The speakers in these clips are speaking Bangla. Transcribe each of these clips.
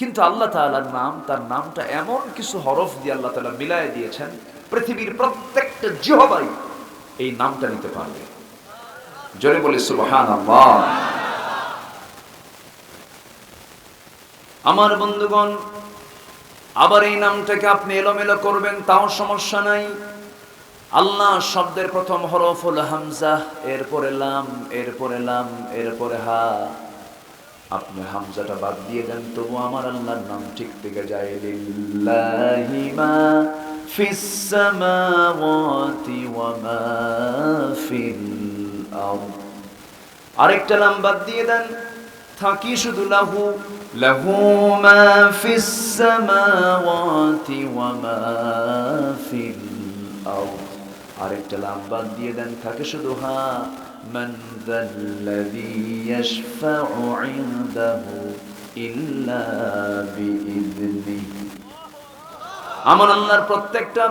কিন্তু আল্লাহ তাআলার নাম, তার নামটা এমন কিছু হরফ দিয়ে আল্লাহ তাআলা মিলায় দিয়েছেন, পৃথিবীর প্রত্যেকটা জিহ্বাই এই নামটা নিতে পারবে। জোরে বলি সুবহানাল্লাহ। আমার বন্ধুগণ, আবার এই নামটাকে আপনি এলোমেলো করবেন তাও সমস্যা নাই। আল্লাহ শব্দের প্রথম হরফ হলো হামজা, এরপরে লাম, এরপরে লাম, এরপরে হা। আপনি হামজাটা বাদ দিয়ে দেন, তবু আমার আল্লাহর নাম ঠিক থেকে যায়। লিল্লাহি মা ফিস সামাওয়াতি ওয়া মা ফিল আরদ। আরেকটা লাম বাদ দিয়ে দেন, থাকি শুধু লাহু। লাহু মা ফিস সামাওয়াতি ওয়া মা ফিল আরদ। আরেকটা লাম বাদ দিয়ে দেন, থাকে শুধু হা। মান যাল্লাযী ইয়াশফাউ ইনদাহু ইল্লা বিইذনিহি। আমার আল্লাহর প্রত্যেকটা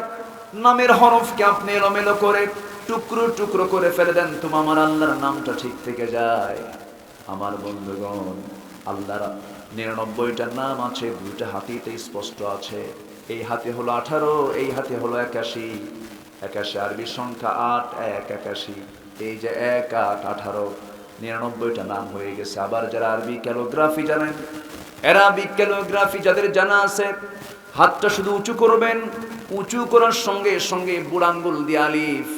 নামের হরফকে আপনি এলোমেলো করে টুকরো টুকরো করে ফেলে দেন, তুমি আমার আল্লাহর নামটা ঠিক থেকে যায়। আমার বন্ধুগণ, আল্লাহর ৯৯টা নাম আছে, দুইটা হাতিতে স্পষ্ট আছে। এই হাতে হলো 18, এই হাতে হলো 81। 81 আরবি সংখ্যা 8, 1 81। এই যে 1 8 18, ৯৯টা নাম হয়ে গেছে। আবার যারা আরবি ক্যালিগ্রাফি জানেন, অ্যারাবিক ক্যালিগ্রাফি যাদের জানা আছে, হাতটা শুধু উঁচু করবেন, উঁচু করার সঙ্গে সঙ্গে বুড়ো আঙ্গুল দিয়ে আলিফ,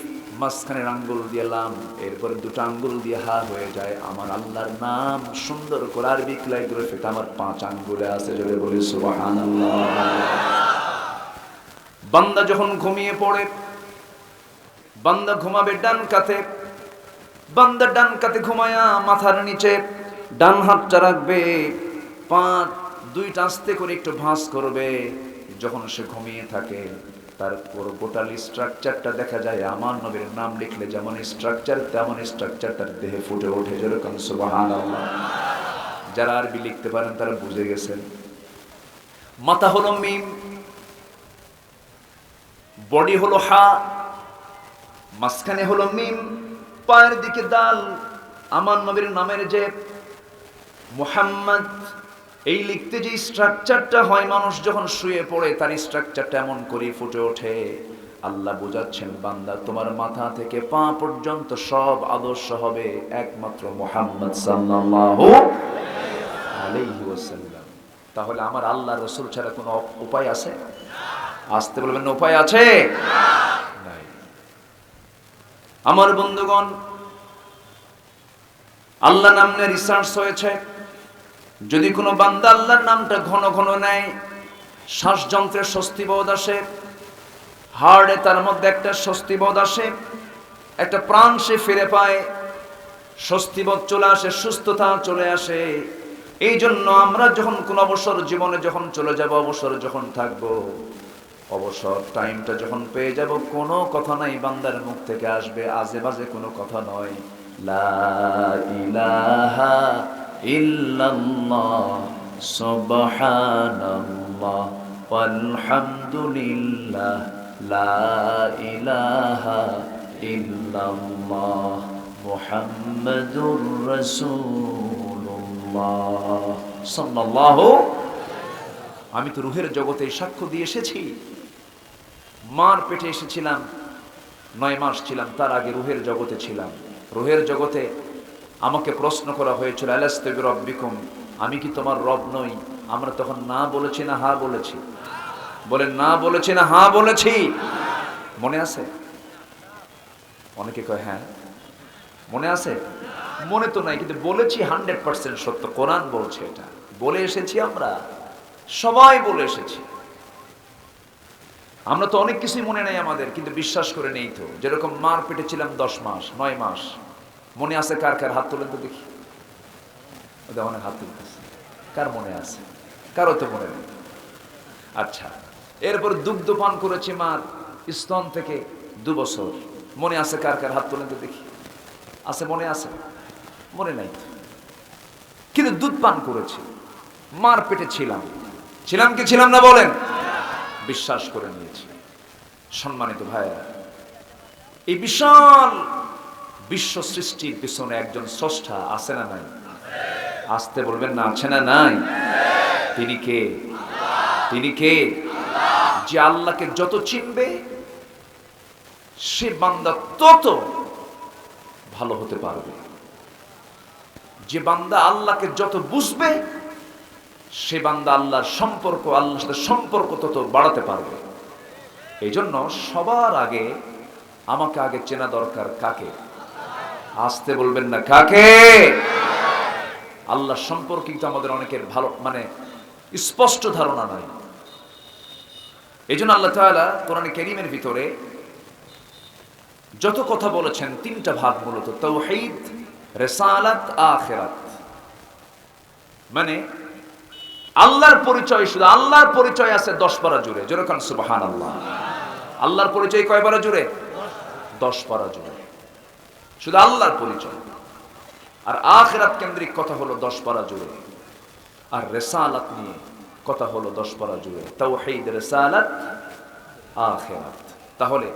মাঝখানের আঙ্গুল দিয়ে লাম, এরপরে দুটো আঙ্গুল দিয়ে হা হয়ে যায়। আমার আল্লাহর নাম সুন্দর করে আরবি ক্যালিগ্রাফিতে আমার 5 আঙ্গুলে আছে। জোরে বলি সুবহানাল্লাহ। বান্দা যখন ঘুমিয়ে পড়ে, বান্দা ঘুমাবে ডান কাতে, বান্দা ডান কাতে ঘুমায়া মাথার নিচে ডান হাতটা রাখবে, পা দুইটা আস্তে করে একটু ভাঁজ করবে। যখন সে ঘুমিয়ে থাকে, তার পুরো গোটাল স্ট্রাকচারটা দেখা যায়। আমার নবীর নাম লিখলে যেমন স্ট্রাকচার, তেমন স্ট্রাকচার তার দেহে ফুটে ওঠে। যেরকম সুবহানাল্লাহ। যারা আরবি লিখতে পারেন তারা বুঝে গেছেন। মাথা হলো মিম, বডি হলো হা, মাঝখানে হলো মিম, পায়ের দিকে দাল। আমার নবীর নামের যে মুহাম্মদ, এই লিখতে যে স্ট্রাকচারটা হয়, মানুষ যখন শুয়ে পড়ে তার স্ট্রাকচারটা এমন করে ফুটে ওঠে। আল্লাহ বোঝাচ্ছেন, বান্দা তোমার মাথা থেকে পা পর্যন্ত সব আদর্শ হবে একমাত্র মুহাম্মদ সাল্লাল্লাহু আলাইহি ওয়াসাল্লাম। তাহলে আমার আল্লাহ রাসূল ছাড়া কোনো উপায় আছে? আসতে বলবেন, উপায় আছে? নাই। আমার বন্ধুগণ, আল্লাহ নাম নিয়ে রিসার্চ হয়েছে। যদি কোনো বান্দা আল্লাহর নামটা ঘন ঘন নেয়, শ্বাসযন্ত্রের স্বস্তিবোধ আসে, হার্টে তার মধ্যে একটা স্বস্তিবোধ আসে, একটা প্রাণ সে ফিরে পায়, স্বস্তিবোধ চলে আসে, সুস্থতা চলে আসে। এই জন্য আমরা যখন কোন অবসর জীবনে যখন চলে যাব, অবসর যখন থাকবো, অবসর টাইমটা যখন পেয়ে যাব, কোনো কথা নাই বান্দার মুখ থেকে আসবে, আজে বাজে কোনো কথা নয়। লা ইলাহা ইল্লাল্লাহ সুবহানাল্লাহ ওয়ালহামদুলিল্লাহ লা ইলাহা ইল্লাল্লাহ মুহাম্মাদুর রাসূলুল্লাহ সাল্লাল্লাহু। আমি তো রুহের জগতে সাক্ষ্য দিয়ে এসেছি। মার পেটে এসেছিলাম, 9 মাস ছিলাম, তার আগে রুহের জগতে ছিলাম। রুহের জগতে আমাকে প্রশ্ন করা হয়েছিল, আলাস্তু বিরব্বিকুম, আমি কি তোমার রব নই? আমরা তখন না বলেছি না হা বলেছি? বলেন, না বলেছি না হা বলেছি? মনে আছে? অনেকে কয় হ্যাঁ মনে আছে। মনে তো নাই, কিন্তু বলেছি 100% সত্য। কোরআন বলছে এটা, বলে এসেছি, আমরা সবাই বলে এসেছি। আমরা তো অনেক কিছুই মনে নাই আমাদের, কিন্তু বিশ্বাস করে নেই তো। যেরকম মার পেটে ছিলাম 10 মাস 9 মাস, মনে আছে কার কার? হাত তোলেন তো দেখি। অনেক হাত তুলতেছে, কার মনে আছে? কারো তো মনে নেই। আচ্ছা, এরপর দুগ্ধ পান করেছি মার স্তন থেকে 2 বছর, মনে আছে কার কার? হাত তোলেন তো দেখি। আছে? মনে আছে? মনে নাই তো, কিন্তু দুধ পান করেছি, মার পেটে ছিলাম। ছিলাম কি ছিলাম না বলেন? বিশ্বাস করে নিয়েছি। সম্মানিত ভাইরা, এই বিশাল বিশ্ব সৃষ্টির পিছনে একজন স্রষ্টা আছে না নাই? আসতে বলবেন না, আছে না নাই? তিনি কে? তিনি কে? যে আল্লাহকে যত চিনবে সে বান্দা তত ভালো হতে পারবে। যে বান্দা আল্লাহকে যত বুঝবে সে বান্দা আল্লাহর সম্পর্ক, আল্লাহর সাথে সম্পর্ক তত বাড়াতে পারবে। এই জন্য সবার আগে আমাকে আগে চেনা দরকার কাকে? আসতে বলবেন না, কাকে? আল্লাহর সম্পর্কে কিন্তু আমাদের অনেকের ভালো স্পষ্ট ধারণা নাই। এই জন্য আল্লাহ তাআলা কোরআনে কারীমের ভিতরে যত কথা বলেছেন তিনটা ভাগ মূলত: তাওহীদ, রিসালাত, আখিরাত। মানে আল্লাহর পরিচয়, শুধু আল্লাহর পরিচয় আছে 10 পারা জুড়ে। জোরে কান সুবহানাল্লাহ। আল্লাহর পরিচয় কয় পারা জুড়ে? 10 পারা জুড়ে, শুধু আল্লাহর পরিচয়। আর আখিরাত কেন্দ্রিক কথা হলো 10 পারা জুড়ে। আর রিসালাত নিয়ে কথা হলো 10 পারা জুড়ে। তাওহীদ, রিসালাত, আখিরাত। তাহলে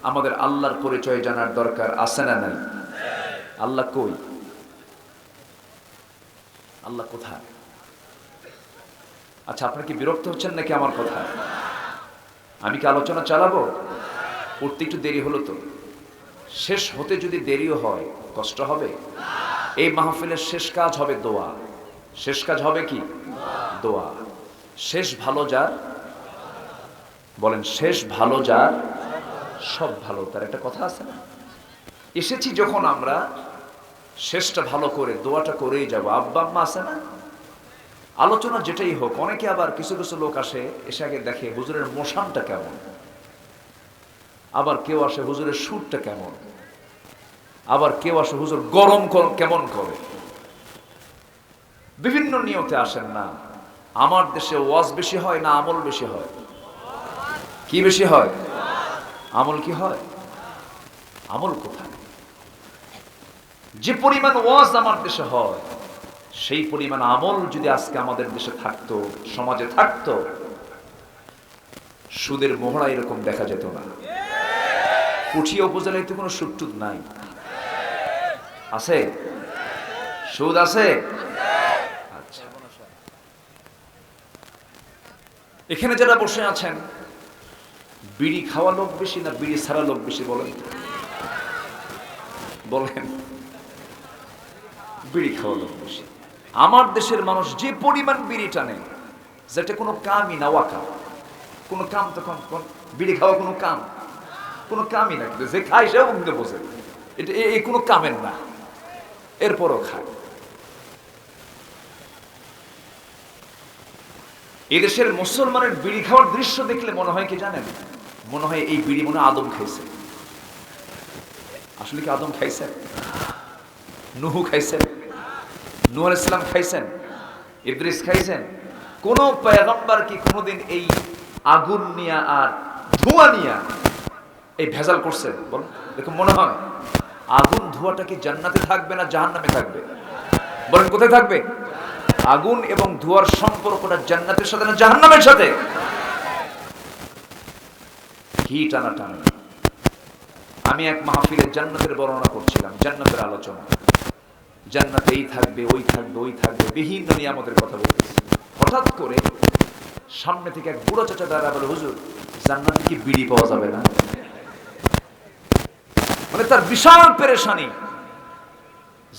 আমাদের আল্লাহর পরিচয় জানার দরকার আছে না নাই? আল্লাহ কই? আল্লাহ কোথায়? আচ্ছা, আপনারা কি বিরক্ত হচ্ছেন নাকি আমার কথা? আমি কি আলোচনা চালাবো? উঠতে একটু দেরি হলো তো। শেষ হতে যদি দেরিও হয় কষ্ট হবে? এই মাহফিলের শেষ কাজ হবে দোয়া। শেষ কাজ হবে কি? দোয়া। শেষ ভালো যার, বলেন শেষ ভালো যার সব ভালো তার, একটা কথা আছে না? এসেছি যখন আমরা শেষটা ভালো করে দোয়াটা করেই যাব। আব্বা আম্মা আছে না? আলোচনা যেটাই হোক, অনেকে আবার কিছু কিছু লোক আসে, এসে আগে দেখে হুজুরের মোশানটা কেমন, আবার কেউ আসে হুজুরের সুরটা কেমন, আবার কেউ আসে হুজুর গরম কেমন করে। বিভিন্ন নিয়তে আসেন না। আমার দেশে ওয়াজ বেশি হয় না আমল বেশি হয়? কি বেশি হয়? আমল কি হয়? আমল কোথায়? যে পরিমাণ ওয়াজ আমার দেশে হয় সেই পরিমাণ আমল যদি আজকে আমাদের দেশে থাকতো, সমাজে থাকতো, সুদের মোহরা এরকম দেখা যেত না। পুঠিয়া উপজেলায় তো কোনো সুদ টুদ নাই। আছে? সুদ আছে? আচ্ছা, এখানে যারা বসে আছেন বিড়ি খাওয়া লোক বেশি না বিড়ি ছাড়া লোক বেশি? বলেন বলেন। বিড়ি খাওয়া লোক বেশি। আমার দেশের মানুষ যে পরিমাণ বিড়ি টানে, যেটা কোনো কামই না, ওয়াকা কোনো কাম, তখন বিড়ি খাওয়া কোনো কাম, কোনো কামই না। কিন্তু যে খায় সেও কিন্তু বোঝে এটা এই কোনো কামের না, এরপরও খায়। এদেশের মুসলমানের বিড়ি খাওয়ার দৃশ্য দেখলে মনে হয় কি জানেন? মনে হয় এই বিড়ি মনে আদম খাইছে। আসলে কি আদম খাইছেন? নুহু খাইছেন? নূহ আলাইহিস সালাম খাইছেন? ইদ্রিস খাইছেন? কোন পয়গম্বর কি কোনদিন এই আগুন নিয়া আর ধোঁয়া নিয়া এই ভেজাল করছে? বলুন দেখুন। মনে হয় আগুন ধোঁয়াটা কি জান্নাতে থাকবে না জাহান্নামে থাকবে? বলেন কোথায় থাকবে? আগুন এবং ধোঁয়ার সম্পর্কটা জান্নাতের সাথে না জাহান্নামের সাথে? কি টানা টানা। আমি এক মাহফিলে জান্নাতের বর্ণনা করছিলাম, জান্নাতের আলোচনা। জান্নাতে এই থাকবে, ওই থাকবে, ওই থাকবে, বিভিন্ন নিয়ামতের কথা বলতেছি। হঠাৎ করে সামনে থেকে এক বুড়ো চাচা দাঁড়া বলে, হুজুর জান্নাতে কি বিড়ি পাওয়া যাবে না? মানে তার বিশাল পেরেশানি,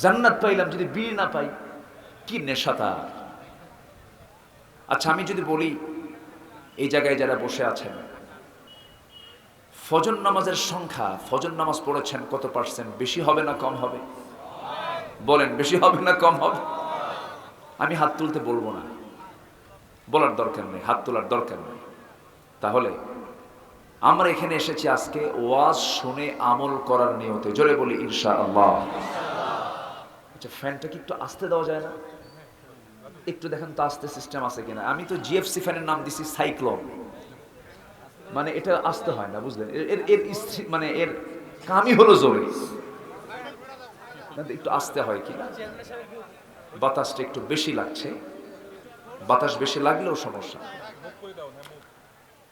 জান্নাত পাইলাম যদি বিড়ি না পাই, কি নেশা তার। আচ্ছা, আমি যদি বলি এই জায়গায় যারা বসে আছেন, ফজর নামাজের সংখ্যা, ফজর নামাজ পড়েছেন কত পার্সেন্ট? বেশি হবে না কম হবে? বলেন বেশি হবে না কম হবে? আমি হাত তুলতে বলবো না, বলার দরকার নেই, হাত তোলার দরকার নেই। তাহলে আমরা এখানে এসেছি আজকে ওয়াজ শুনে আমল করার নিয়তে। জোরে বলি ইনশাআল্লাহ। আচ্ছা, ফ্যানটা কি একটু আস্তে দেওয়া যায় না? একটু দেখেন তো আস্তে সিস্টেম আছে কিনা। আমি তো জিএফসি ফ্যানের নাম দিছি সাইক্লোন, মানে এটা আসতে হয় না, বুঝলেন? এর এর মানে এর কামই হলো জোরে, একটু আসতে হয় কিনা। বাতাসটা একটু বেশি লাগছে, বাতাস বেশি লাগলেও সমস্যা।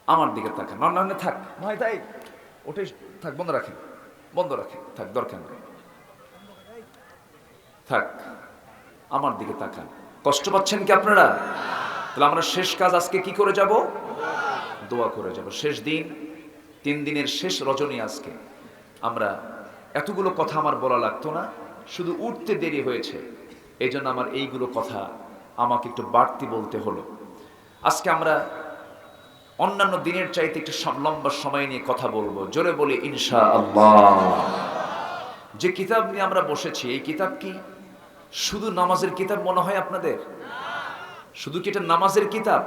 আমার দিকে তাকান, না থাক নয়, তাই ওটাই থাক, বন্ধ রাখেন, বন্ধ রাখেন, থাক, দরকার নেই, থাক। আমার দিকে তাকান। কষ্ট পাচ্ছেন কি আপনারা? তাহলে আমরা শেষ কাজ আজকে কি করে যাব? দোয়া করে যাব। শেষ দিন, 3 দিনের শেষ রজনী আজকে। আমরা এতগুলো কথা আমার বলা লাগতো না, শুধু উঠতে দেরি হয়েছে, এই জন্য আমার এইগুলো কথা আমাকে একটু বাড়তি বলতে হলো। আজকে আমরা অন্যান্য দিনের চাইতে একটু লম্বা সময় নিয়ে কথা বলবো। জোরে বলি ইনশাআল্লাহ। যে কিতাব নিয়ে আমরা বসেছি, এই কিতাব কি শুধু নামাজের কিতাব মনে হয় আপনাদের? শুধু কি এটা নামাজের কিতাব?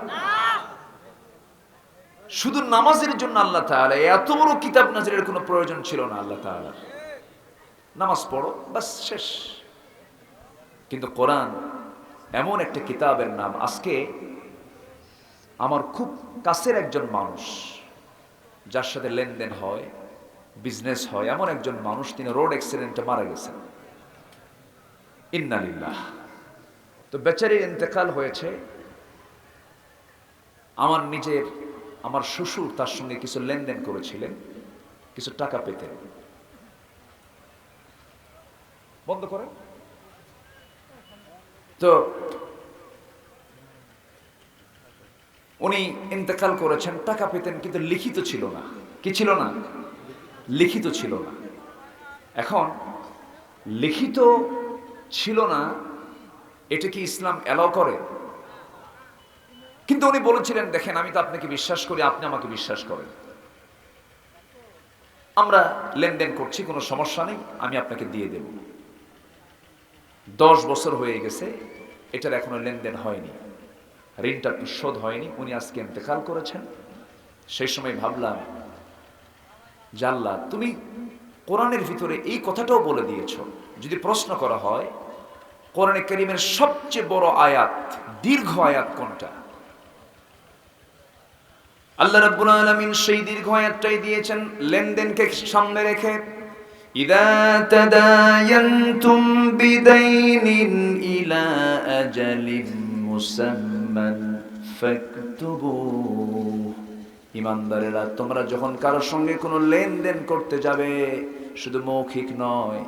শুধু নামাজের জন্য আল্লাহ তাআলা এত বড় কিতাব নাজিলের কোনো প্রয়োজন ছিল না আল্লাহ তাআলার। নামাজ পড়ো বাস শেষ। কিন্তু কোরআন এমন একটা কিতাবের নাম, আজকে আমার খুব কাছের একজন মানুষ যার সাথে লেনদেন হয়, বিজনেস হয়, এমন একজন মানুষ, তিনি রোড অ্যাক্সিডেন্টে মারা গেছেন। ইন্না লিল্লাহ। তো বেচারির ইন্তেকাল হয়েছে। আমার শ্বশুর তার সঙ্গে কিছু লেনদেন করেছিলেন, কিছু টাকা পেতেন। বন্ধ করে তো উনি ইন্তেকাল করেছেন, টাকা পেতেন, কিন্তু লিখিত ছিল না। কি ছিল না? লিখিত ছিল না। এখন লিখিত ছিল না, এটা কি ইসলাম এলাও করে? কিন্তু উনি বলেছিলেন, দেখেন আমি তো আপনাকে বিশ্বাস করি, আপনি আমাকে বিশ্বাস করেন, আমরা লেনদেন করছি, কোনো সমস্যা নেই, আমি আপনাকে দিয়ে দেব। 10 বছর হয়ে গেছে, এটার এখনো লেনদেন হয়নি, ঋণটা শোধ হয়নি। উনি আজকে ইন্তেকাল করেছেন। সেই সময় ভাবলাম, জাল্লা তুমি কোরআনের ভিতরে এই কথাটাও বলে দিয়েছ। যদি প্রশ্ন করা হয় কোরআনে কারীমের সবচেয়ে বড় আয়াত, দীর্ঘ আয়াত কোনটা, আল্লাহ রাব্বুল আলামিন সেই দীর্ঘ আয়াতটাই দিয়েছেন লেনদেনকে সামনে রেখে। ইযা তাদায়ানতুম বিদাইনিন ইলা আজালিন মুসাম্মান ফাকতুবু। ইমানদারেরা, তোমরা যখন কারোর সঙ্গে কোনো লেনদেন করতে যাবে, শুধু মৌখিক নয়,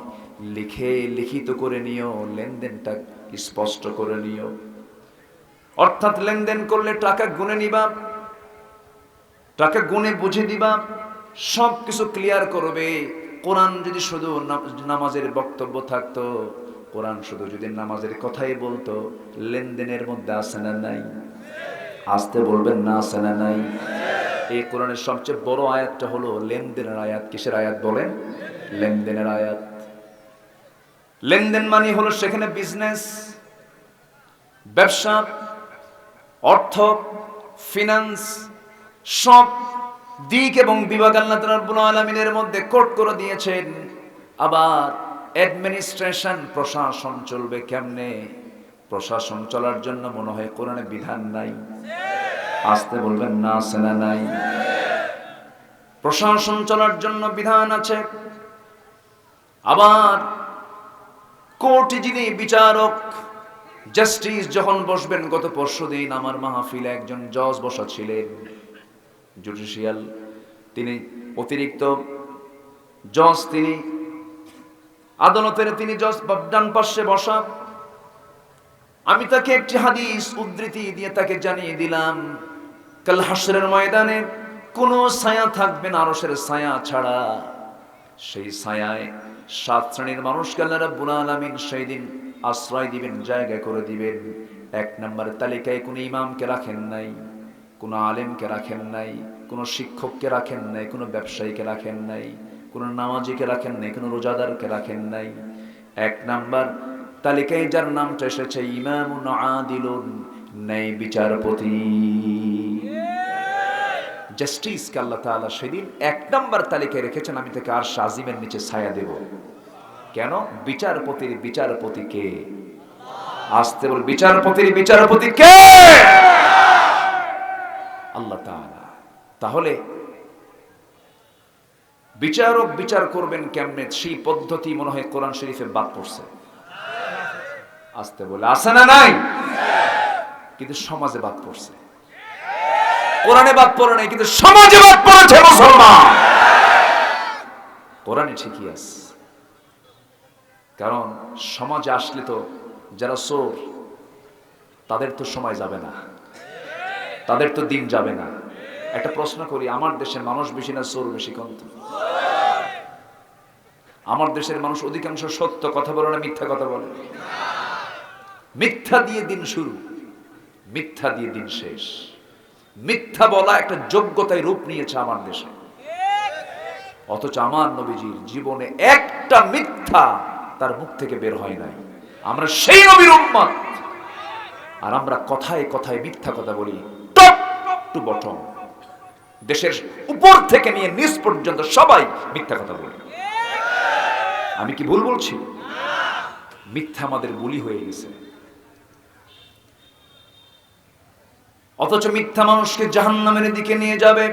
লিখিত করে নিও, লেনদেনটা স্পষ্ট করে নিও। অর্থাৎ লেনদেন করলে টাকা গুনে নিবা, টাকা গুনে বুঝে দিবা, সব কিছু ক্লিয়ার করবে। কোরআন যদি শুধু নামাজের বক্তব্য থাকতো, কোরআন শুধু যদি নামাজের কথাই বলতো, লেনদেনের মধ্যে আছে না নাই? আসতে বলবেন না, আছে না নাই? এই কোরআনের সবচেয়ে বড় আয়াতটা হলো লেনদেনের আয়াত। কিসের আয়াত বলেন? লেনদেনের আয়াত। লেনদেন মানে হলো সেখানে বিজনেস, ব্যবসা, অর্থ, ফিনান্স, সব দিক এবং বিভাগ আল্লাহ রাব্বুল আলামিনের মধ্যে কোড করে দিয়েছেন। আবার অ্যাডমিনিস্ট্রেশন, প্রশাসন চলবে কেমনে, প্রশাসন চলার জন্য মনে হয় কোরআনে বিধান নাই? আসতে বলবেন না, আছে না নাই? প্রশাসন চলার জন্য বিধান আছে। আবার কোর্টে যিনি বিচারক, জাস্টিস যখন বসবেন, গত পরশুদিন আমার মাহফিলে একজন জজ বসা ছিলেন, জুডিশিয়াল, তিনি অতিরিক্ত জজ, তিনি আদালতের তিনি জজ, ডান পাশে বসা। আমি তাকে একটি হাদিস উদ্ধৃতি দিয়ে তাকে জানিয়ে দিলাম, কাল হাসরের ময়দানে কোনো ছায়া থাকবে না আরশের ছায়া ছাড়া। সেই ছায়ায় 7 শ্রেণীর মানুষকে আল্লাহ রাব্বুল আলামিন সেই দিন আশ্রয় দিবেন, জায়গা করে দিবেন। 1 নম্বরের তালিকায় কোনো ইমামকে রাখেন নাই, কোনো আলেমকে রাখেন নাই, কোনো শিক্ষককে রাখেন নাই, কোনো ব্যবসায়ীকে রাখেন নাই, কোনো নামাজিকে রাখেন নাই, কোনো রোজাদারকে রাখেন নাই। 1 নাম্বার তালিকায় যার নামটা এসেছে, ইমামুন আদিলুন, ন্যায় বিচারপতি, জাস্টিসকে আল্লাহ তাআলা সেদিন 1 নাম্বার তালিকায় রেখেছেন। আমি তাকে আরশ আজিমের নিচে ছায়া দেব। কেন? বিচারপতির বিচারপতি কে? আসতে বল, বিচারপতির বিচারপতি কে? আল্লাহ তাআলা। তাহলে বিচারক বিচার করবেন কেমনে, সেই পদ্ধতি মনে হয় কোরআন শরীফে বাদ পড়ছে। আসতে বলে, আছে না নাই? কিন্তু সমাজে বাদ পড়ছে। কোরআনে বাদ পড়ে নাই, কিন্তু সমাজে বাদ পড়েছে মুসলমান। কোরআনে ঠিকই আছে, কারণ সমাজে আসলে তো যারা চোর, তাদের তো সময় যাবে না। তাদের তো দিন যাবে না। একটা প্রশ্ন করি, আমার দেশের মানুষ বেশি না চোর বেশি? কন্ত আমার দেশের মানুষ অধিকাংশ সত্য কথা বলে না মিথ্যা কথা বলে? মিথ্যা দিয়ে দিন শুরু, মিথ্যা দিয়ে দিন শেষ। মিথ্যা বলা একটা যোগ্যতায় রূপ নিয়েছে আমার দেশে। অথচ আমার নবীজির জীবনে একটা মিথ্যা তার মুখ থেকে বের হয় নাই। আমরা সেই নবীর উম্মত, আর আমরা কথায় কথায় মিথ্যা কথা বলি। টপ টু বটম, দেশের উপর থেকে নিয়ে নিচ পর্যন্ত সবাই মিথ্যা কথা বলে। আমি কি ভুল বলছি? মিথ্যা আমাদের বুলি হয়ে গেছে। অথচ মিথ্যা মানুষকে জাহান্নামের দিকে নিয়ে যাবে।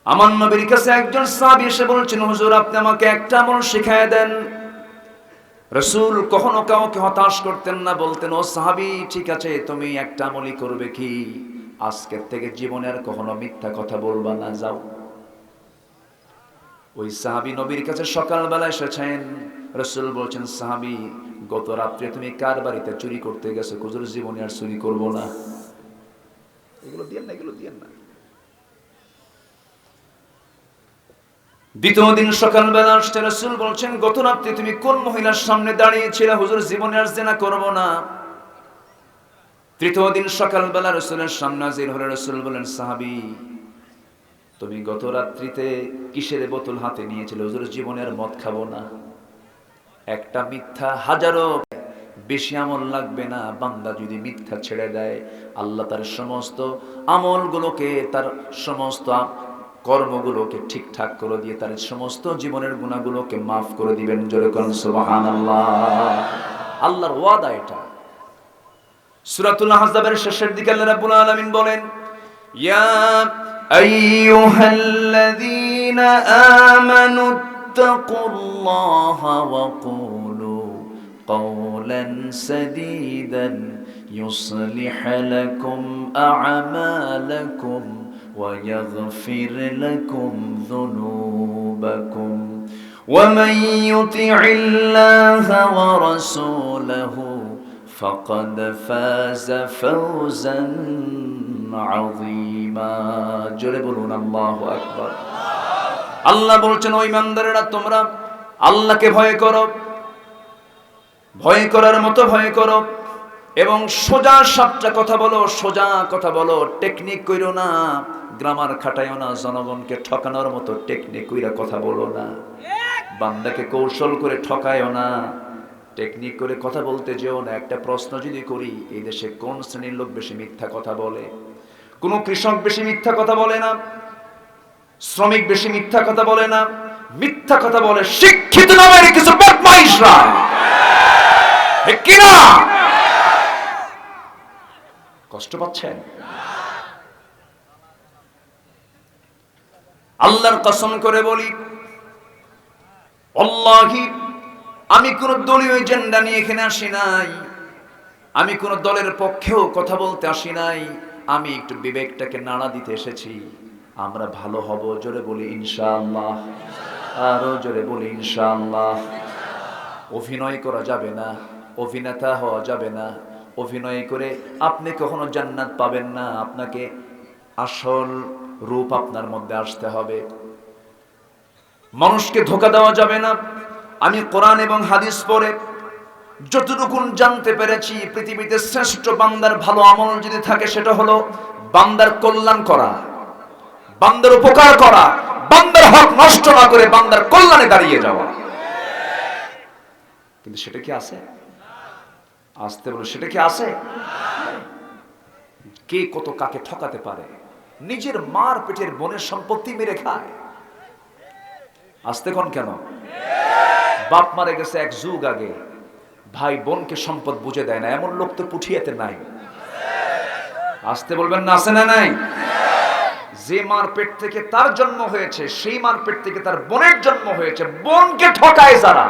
আমার নবীর কাছে একজন সাহাবী এসে বলছেন, হুজুর আপনি আমাকে একটা আমল শিখায় দেন। রাসূল কখনো কাউকে হতাশ করতেন না, বলতেন, ও সাহাবী ঠিক আছে, তুমি একটা আমলই করবে, কি? আজকের থেকে জীবনে আর কখনো মিথ্যা কথা বলবা না, যাও। ওই সাহাবী নবীর কাছে সকালবেলা এসেছেন। রাসূল বলছেন, সাহাবী গত রাত্রে তুমি কার বাড়িতে চুরি করতে গেছো? হুজুর জীবনে আর চুরি করব না। এগুলো দিয়েন না, এগুলো দিয়েন না। দ্বিতীয় দিন সকালবেলা আসছে, রাসূল বলছেন, গত রাত্রে তুমি কোন মহিলার সামনে দাঁড়িয়েছিলে? হুজুর জীবনে আর জিনা করব না। তৃতীয় দিন সকালবেলা রাসূলের সামনে হাজির হলে রাসূল বলেন, সাহাবী তুমি গত রাত্রিতে কিসের বোতল হাতে নিয়েছিলে? হুজুর জীবনে আর মদ খাবো না। একটা মিথ্যা হাজারো বেশি আমল লাগবে না। বান্দা যদি মিথ্যা ছেড়ে দেয়, আল্লাহ তার সমস্ত আমলগুলোকে, তার সমস্ত কর্মগুলোকে ঠিকঠাক করে দিয়ে তার সমস্ত জীবনের গুনাহগুলোকে মাফ করে দিবেন। জোরে কোন সুবহানাল্লাহ। আল্লাহর ওয়াদা এটা। সূরাতুল আহজাবের শেষের দিকে আল্লাহ রাব্বুল আলামিন বলেন, ইয়া আইয়ুহাল্লাযীনা আমানু তাকুল্লাহা ওয়া কুলু قولا سديدا يصلح لكم أعمالكم ويغفر لكم ذنوبكم ومن يطع الله ورسوله فقد فاز فوزا عظيما জোরে বলুন আল্লাহু আকবার। আল্লাহ বলছেন, ও ঈমানদারেরা তোমরা আল্লাহকে ভয় করো, ভয় করার মতো ভয় করো, এবং সোজা সাপটা কথা বলো, সোজা কথা বলো। টেকনিক কইরো না, গ্রামার খাটাইও না, জনগণকে ঠকানোর মতো টেকনিক কইরা কথা বলো না, বান্দাকে কৌশল করে ঠকায়ও না, টেকনিক করে কথা বলতে যেও না। একটা প্রশ্ন যদি করি, এই দেশে কোন শ্রেণীর লোক বেশি মিথ্যা কথা বলে? কোন কৃষক বেশি মিথ্যা কথা বলে না, শ্রমিক বেশি মিথ্যা কথা বলে না। মিথ্যা কথা বলে শিক্ষিত নামের কিছু বদমাইশরা, ঠিক কি না? কষ্ট পাচ্ছেন? আল্লাহর কসম করে বলি, আল্লাহি আমি কোন দলীয় এজেন্ডা নিয়ে এখানে আসি নাই, আমি কোন দলের পক্ষেও কথা বলতে আসি নাই। আমি একটু বিবেকটাকে নাড়া দিতে এসেছি। আমরা ভালো হব, জোরে বলি ইনশাআল্লাহ। আরো জোরে বলি ইনশাআল্লাহ। অভিনয় করা যাবে না, অভিনেতা হওয়া যাবে না। অভিনয় করে আপনি কখনো জান্নাত পাবেন না। আপনাকে আসল রূপ আপনার মধ্যে আসতে হবে। মানুষকে ধোঁকা দেওয়া যাবে না। আমি কোরআন এবং হাদিস পড়ে যতটুকু জানতে পেরেছি, পৃথিবীতে শ্রেষ্ঠ বান্দার ভালো আমল যদি থাকে, সেটা হলো বান্দার কল্যাণ করা, বান্দার উপকার করা, বান্দার হক নষ্ট না করে বান্দার কল্যাণে দাঁড়িয়ে যাওয়া। কিন্তু সেটা কি আছে? আসতে বলো, সেটা কি আছে? কে কত কাকে ঠকাতে পারে? নিজের মার পেটের বোনের সম্পত্তি মেরে খায়। আসতে কোন কেন? বাপ মারে গেছে এক যুগ আগে, ভাই বোনকে সম্পদ বুঝে দেয় না, এমন লোক তো পুঠিয়াতে নাই। আসতে বলবেন না, আছে না নাই? যে মার পেট থেকে তার জন্ম হয়েছে, সেই মার পেট থেকে তার বোনের জন্ম হয়েছে, বোনকে ঠকায় যারা,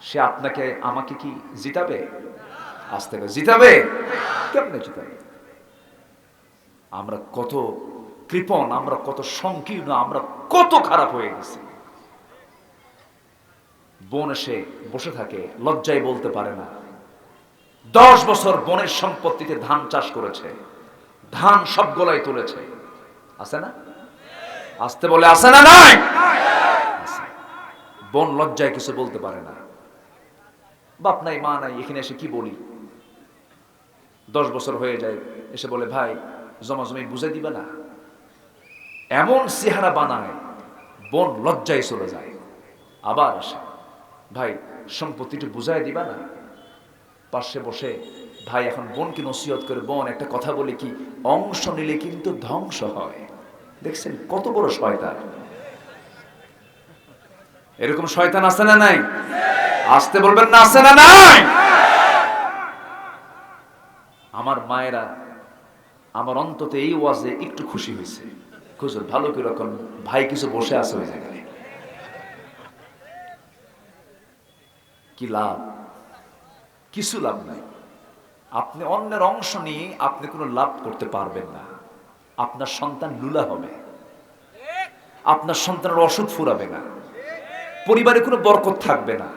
সে আপনাকে আমাকে কি জিতাবে? আসতে জিতাবে? কেমনে জিতাবে? আমরা কত কৃপণ, আমরা কত সংকীর্ণ, আমরা কত খারাপ হয়ে গেছি। বোন এসে বসে থাকে, লজ্জায় বলতে পারে না, বছর বোনের সম্পত্তিতে ধান চাষ করেছে, ধান সব গলায় তুলেছে। আছে না? আসতে বলে আছে না নাই? বোন লজ্জায় কিছু বলতে পারে না, বাপ নাই মা নাই, এখানে এসে কি বলি। 10 বছর হয়ে যায়, এসে বলে ভাই জমা জমি বুঝে দিবে না। এমন চেহারা বানায়, বোন লজ্জায় চলে যায়। আবার আসে, ভাই সম্পত্তিটা বুঝাই দিবা না। পাশে বসে ভাই এখন বোনকে নসিহত করে, বোন একটা কথা বলি কি, অংশ নিলে কিন্তু ধ্বংস হয়। দেখছেন কত বড় শয়তান। এরকম শয়তান আছে না নাই? আসতে বলবেন না আছে না নাই? আমার মায়েরা আমার অন্তত এই ওয়াজে একটু খুশি হয়েছে। হুজুর ভালো করে রকম ভাই কিছু বসে আছে ওই জায়গায়। কি লাভ? কিছু লাভ নাই। আপনি অন্যের অংশ নিয়ে আপনি কোনো লাভ করতে পারবেন না। আপনার সন্তান লুলা হবে, আপনার সন্তানের ওষুধ ফুরাবে না, পরিবারে কোনো বরকত থাকবে না,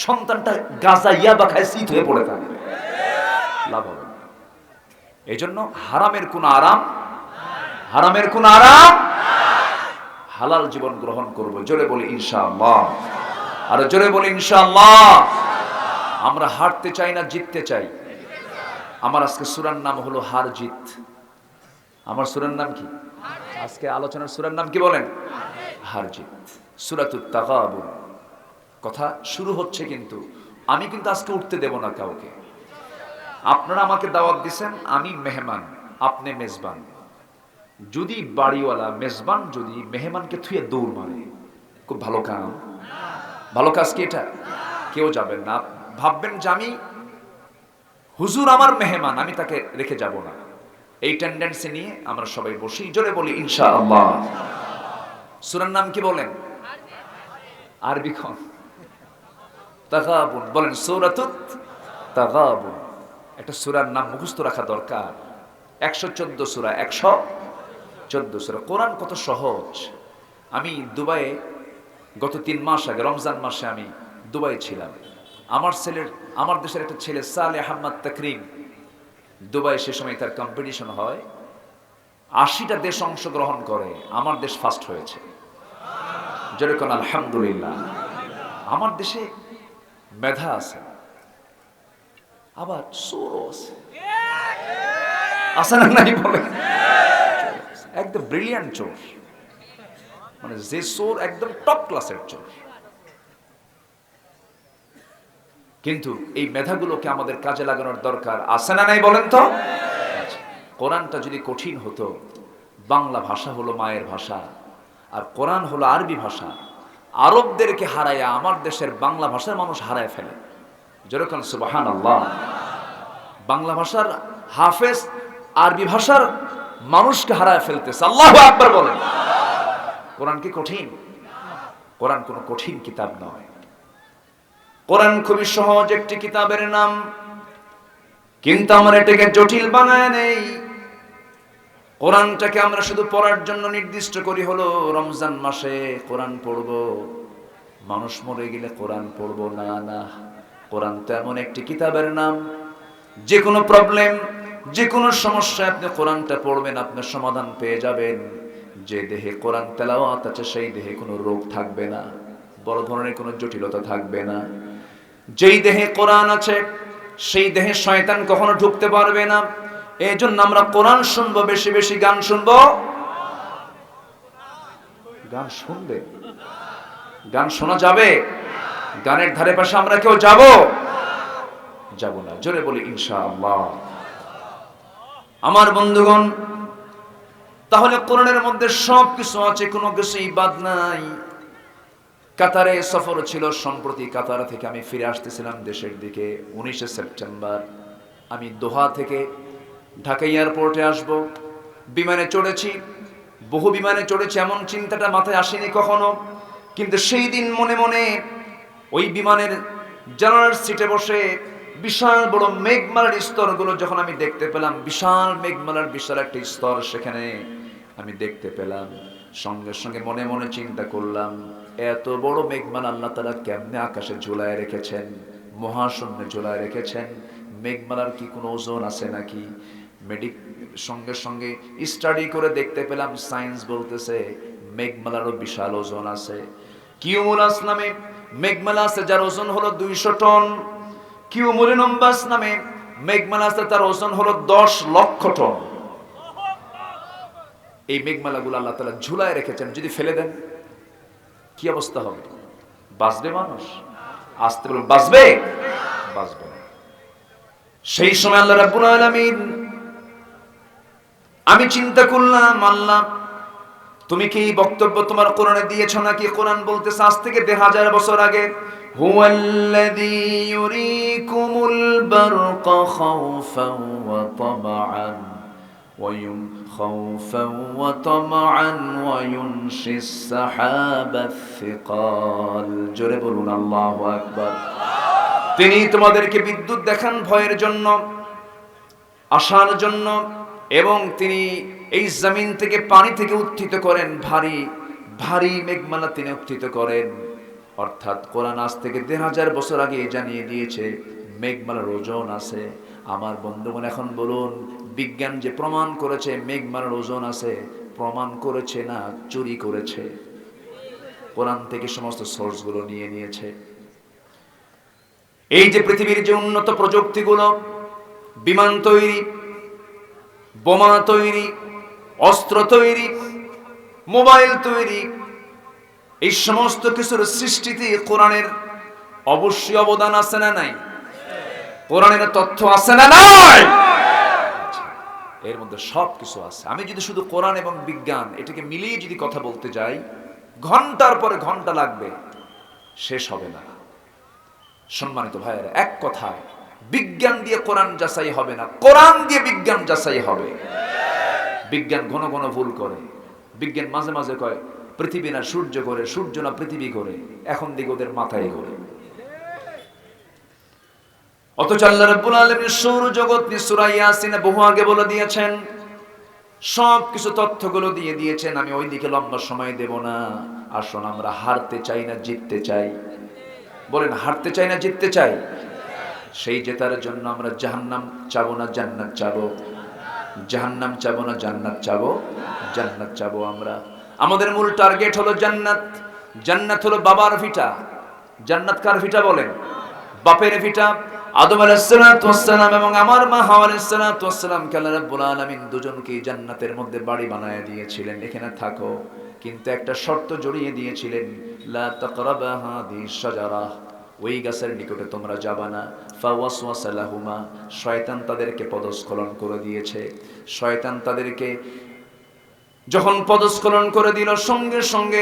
সন্তানটা গাঁজা ইয়াবা খায় শীত হয়ে পড়ে থাকবে, লাভ হবে না। এই জন্য হারামের কোন আরাম, হারামের কোন আরাম, হালাল জীবন গ্রহণ করবো। জোরে বলি ইনশাআল্লাহ, আর জোরে বলি ইনশাআল্লাহ। আমরা হারতে চাই না, জিততে চাই। আমার আজকে সূরার নাম হলো হার জিত। আমার সূরার নাম কি? আজকে আলোচনার সূরার নাম কি বলেন? হার জিত, সূরাতুত তাগাবুন। কথা শুরু হচ্ছে, কিন্তু আমি কিন্তু আজকে উঠতে দেব না কাউকে। আপনারা আমাকে দাওয়াত দিবেন, আমি মেহমান, আপনি মেজবান। যদি বাড়িওয়ালা মেজবান যদি মেহমানকে থুয়ে দৌড় মারে, খুব ভালো কাম, ভালো কাজ কি এটা? কেউ যাবেন না, ভাববেন যে আমি হুজুর আমার মেহমান, আমি তাকে রেখে যাব না। এই টেন্ডেন্সি নিয়ে আমরা সবাই বসি। জোরে বলি ইনশাআল্লাহ। সূরার নাম কি বলেন? আরবি খন তাগাবুন বলেন, সূরাতুত তাগাবুন। একটা সূরার নাম মুখস্থ রাখা দরকার। 114 সূরা, 114 সূরা। কোরআন কত সহজ। আমি দুবাইয়ে গত 3 মাস আগে রমজান মাসে আমি দুবাই ছিলাম। আমার দেশের একটা ছেলে সালেহ আহমদ তাকরিম, দুবাই সে সময় তার কম্পিটিশন হয়, 80টা দেশ অংশগ্রহণ করে, আমার দেশ ফার্স্ট হয়েছে। যেরকম আলহামদুলিল্লাহ। আমার দেশে মেধা আছে, আবার চোরও আছে। আছে না নাই বলে? একদম ব্রিলিয়ান্ট চোর, মানে যে চোর একদম টপ ক্লাসের চোর। কিন্তু এই মেধাগুলোকে আমাদের কাজে লাগানোর দরকার আছে না নাই বলেন তো? কোরআনটা যদি কঠিন হতো, বাংলা ভাষা হলো মায়ের ভাষা আর কোরআন হলো আরবি ভাষা, আরবদেরকে হারাইয়া আমার দেশের বাংলা ভাষার মানুষ হারায় ফেলে। যেরকম সুবহানাল্লাহ। বাংলা ভাষার হাফেজ আরবি ভাষার মানুষকে হারায় ফেলতেছে। আল্লাহু আকবার বলেন। কোরআন কি কঠিন? কোরআন কোনো কঠিন কিতাব নয়। কোরআন খুবই সহজ একটি কিতাবের নাম, কিন্তু আমরা এটাকে জটিল বানায় নেই। কোরআনটাকে আমরা শুধু পড়ার জন্য নির্দিষ্ট করি, হলো রমজান মাসে কোরআন পড়ব, মানুষ মরে গেলে কোরআন পড়ব না। না, কোরআন তো এমন একটি কিতাবের নাম, যে কোনো প্রবলেম, যে কোনো সমস্যা আপনি কোরআনটা পড়বেন, আপনার সমাধান পেয়ে যাবেন। যে দেহে কোরআন তেলাওয়াত আছে সেই দেহে কোনো রোগ থাকবে না, বড় ধরনের কোনো জটিলতা থাকবে না। যেই দেহে কোরআন আছে সেই দেহে শয়তান কখনো ঢুকতে পারবে না। এই জন্য আমরা কোরআন শুনবো, বেশি বেশি গান শুনবো। গান শুনবে, গান শোনা যাবে? গানের ধারে পাশে আমরা কেউ যাব না। জোরে বলি ইনশাআল্লাহ। আমার বন্ধুগণ, তাহলে কোরআনের মধ্যে সব কিছু আছে, কোনো কিছুই বাদ নাই। কাতারে সফর ছিল সম্প্রতি, কাতার থেকে আমি ফিরে আসতেছিলাম দেশের দিকে। 19 সেপ্টেম্বর আমি দোহা থেকে ঢাকা এয়ারপোর্টে আসব। বিমানে চড়েছি, বহু বিমানে চড়েছি, এমন চিন্তাটা মাথায় আসেনি কখনো। কিন্তু সেই দিন মনে মনে ওই বিমানের জানালার সিটে বসে বিশাল বড় মেঘমালার স্তরগুলো যখন আমি দেখতে পেলাম, বিশাল মেঘমালার বিশাল একটা স্তর সেখানে আমি দেখতে পেলাম, সঙ্গে সঙ্গে মনে মনে চিন্তা করলাম, এত বড় মেঘমালা আল্লাহ তাআলা কেমনে আকাশে ঝুলায় রেখেছেন, মহাশূন্যে ঝুলায় রেখেছেন। মেঘমালার কি কোনো ওজন আছে নাকি? সঙ্গে সঙ্গে স্টাডি করে দেখতে পেলাম সায়েন্স বলতেছে মেঘমালারও বিশাল ওজন আছে। কিউমুলাস নামে মেঘমালা আছে যার ওজন হলো 200 টন। কিউমুলিনাম্বাস নামে মেঘমালা আছে তার ওজন হলো 10 লক্ষ টন। এই মেঘমালাগুলো আল্লাহ তাআলা ঝুলায় রেখেছেন, যদি ফেলে দেন কি অবস্থা হবে? বাঁচবে মানুষ? আসতে বলুন, বাঁচবে? বাঁচবে না। সেই সময় আল্লাহ রাব্বুল আলামিন, আমি চিন্তা করলাম আল্লাহ তুমি কি বক্তব্য তোমার কোরআনে দিয়েছো নাকি? কোরআন বলতেছে আজ থেকে 1000 বছর আগে, হুয়াল্লাযী ইউরীকুমুল বারকা খাওফান ওয়া তামআন খাওফান ওয়া তামআন ওয়া ইউনশিস সাহাবাস সিকাল। জোরে বলুন আল্লাহু আকবার। তিনি তোমাদেরকে বিদ্যুৎ দেখান ভয়ের জন্য, আশার জন্য, এবং তিনি এই জমিন থেকে পানি থেকে উত্থিত করেন ভারী ভারী মেঘমালা তিনি উত্থিত করেন। অর্থাৎ কোরআন আজ থেকে 1000 বছর আগে জানিয়ে দিয়েছে মেঘমালার ওজন আছে। আমার বন্ধুগণ, এখন বলুন বিজ্ঞান যে প্রমাণ করেছে মেঘমালার ওজন আছে, প্রমাণ করেছে না চুরি করেছে? কোরআন থেকে সমস্ত সোর্সগুলো নিয়ে নিয়েছে। এই যে পৃথিবীর যে উন্নত প্রযুক্তিগুলো, বিমান তৈরি, বোমা তৈরি, অস্ত্র তৈরি, মোবাইল তৈরি, এই সমস্ত কিছুর সৃষ্টিতে কোরআনের অবশ্যই অবদান আছে না নাই? কোরআনের তথ্য আছে না নাই? এর মধ্যে সব কিছু আছে। আমি যদি শুধু কোরআন এবং বিজ্ঞান এটাকে মিলিয়ে যদি কথা বলতে যাই, ঘন্টার পরে ঘন্টা লাগবে, শেষ হবে না। সম্মানিত ভাইয়েরা, এক কথায় বিজ্ঞান দিয়ে কোরআন যাচাই হবে না, কোরআন দিয়ে বিজ্ঞান যাচাই হবে। বিজ্ঞান ঘন ঘন ভুল করে। বিজ্ঞান মাঝে মাঝে কয় পৃথিবী না সূর্য করে, সূর্য না পৃথিবী করে, এখন দিকে ওদের মাথায় করে। অথচ আল্লাহ রাব্বুল আলামিন সৌর জগৎ নিয়ে সূরা ইয়াসিনে বহু আগে বলে দিয়েছেন, সব কিছু তথ্যগুলো দিয়ে দিয়েছেন। আমি ওই দিকে লম্বা সময় দেব না। আসুন, আমরা হারতে চাই না জিততে চাই? বলেন, হারতে চাই না জিততে চাই? সেই জেতার জন্য আমরা জাহান্নাম চাবো না জান্নাত চাবো? জাহান্নাম চাবো না জান্নাত চাবো? জান্নাত চাবো আমরা। আমাদের মূল টার্গেট হলো জান্নাত। জান্নাত হলো বাবার ভিটা। জান্নাত কার ভিটা বলেন? বাপের ভিটা। আদম আলাইহিস সালাতু ওয়াস সালাম এবং আমার মা হাওয়া আলাইহিস সালাতু ওয়াস সালাম কে আল্লাহ রাব্বুল আলামিন দুজনকে জান্নাতের মধ্যে বাড়ি বানায় দিয়েছিলেন, এখানে থাকো। কিন্তু একটা শর্ত জড়িয়ে দিয়েছিলেন, লা তাকরাবা হাদিস শাজারা, ওই গাছের নিকটে তোমরা যাবা না। ফাওয়াসওয়াসা লাহুমা, শয়তান তাদেরকে পদস্খলন করে দিয়েছে। শয়তান তাদেরকে যখন পদস্খলন করে দিল, সঙ্গে সঙ্গে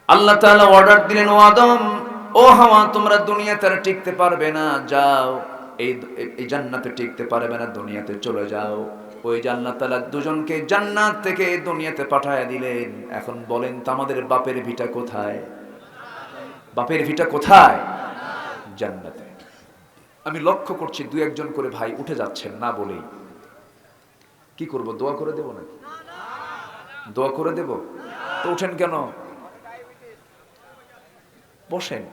আল্লাহ তাআলা অর্ডার দিলেন, ও আদম, ও হাওয়া, তোমরা দুনিয়াতে আর টিকতে পারবে না, যাও। এই জান্নাতে টিকতে পারবে না, দুনিয়াতে চলে যাও। ওই যে আল্লাহ তাআলা দুজনকে জান্নাত থেকে দুনিয়াতে পাঠায় দিলেন। এখন বলেন তো আমাদের বাপের ভিটা কোথায়? বাপের ভিটা কোথায়? জান্নাতে। আমি লক্ষ্য করছি 2-1 করে ভাই উঠে যাচ্ছেন না বলেই। কি করব, দোয়া করে দেব নাকি? দোয়া করে দেব তো উঠেন কেন? বসেন।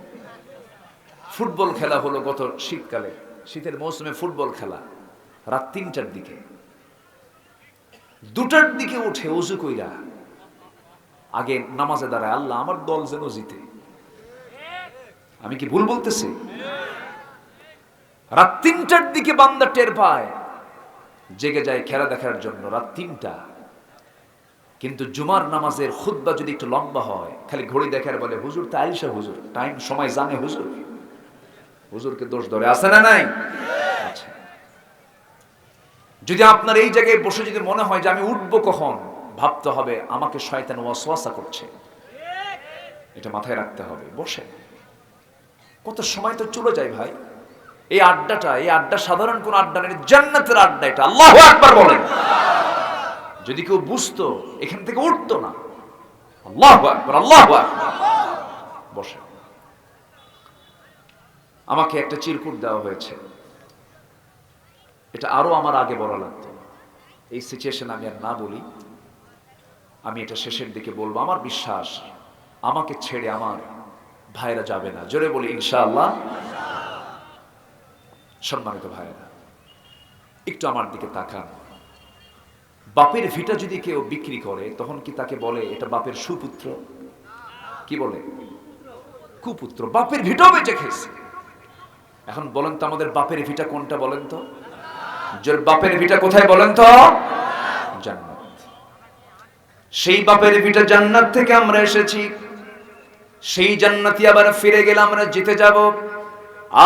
ফুটবল খেলা হলো গত শীতকালে, শীতের মৌসুমে ফুটবল খেলা। রাত 3টার দিকে, 2টার দিকে উঠে ওযু কইরা আগে নামাজে দাঁড়ায়, আল্লাহ আমার দল যেন জিতে। আমি কি ভুল বলতেছি? রাত 3টার দিকে বান্দা টের পায়, জেগে যায় খেলা দেখার জন্য। রাত 3টা। কিন্তু জুমার নামাজের খুতবা যদি একটু লম্বা হয়, খালি ঘড়ি দেখার বলে হুজুর তা আইসা, হুজুর টাইম সময় জানে, হুজুর। হুজুরকে দোষ ধরে আছে না নাই? আচ্ছা, যদি আপনার এই জায়গায় বসে যদি মনে হয় যে আমি উঠবো কখন, ভাবতে হবে আমাকে শয়তান ওয়াসওয়াসা করছে। এটা মাথায় রাখতে হবে। বসে কত সময় তো চলে যায় ভাই। এই আড্ডা সাধারণ কোন আড্ডা নেই, জান্নাতের আড্ডা এটা। আল্লাহু আকবার বলেন। যদি কেউ বুঝতো এখান থেকে উঠতো না। আল্লাহু আকবার, আল্লাহু আকবার। বসে। আমাকে একটা চিরকুট দেওয়া হয়েছে, এটা আরো আমার আগে বলা লাগতো। এই সিচুয়েশন আমি আর না বলি, আমি এটা শেষের দিকে বলবো। আমার বিশ্বাস আমাকে ছেড়ে আমার ভাইরা যাবে না। জোরে বলি ইনশাআল্লাহ। সম্মানিত ভাইয়েরা, একটু আমার দিকে তাকান। বাপের ভিটা যদি কেউ বিক্রি করে তখন কি তাকে বলে এটা বাপের সুপুত্র? কি বলে? কুপুত্র। বাপের ভিটাও বেঁচে খেয়েছে। এখন বলেন তো আমাদের বাপের ভিটা কোনটা বলেন তো? বাপের ভিটা কোথায় বলেন তো? জান্নাত। সেই বাপের ভিটা জান্নাত থেকে আমরা এসেছি, সেই জান্নাতি আবার ফিরে গেলে আমরা যেতে যাব।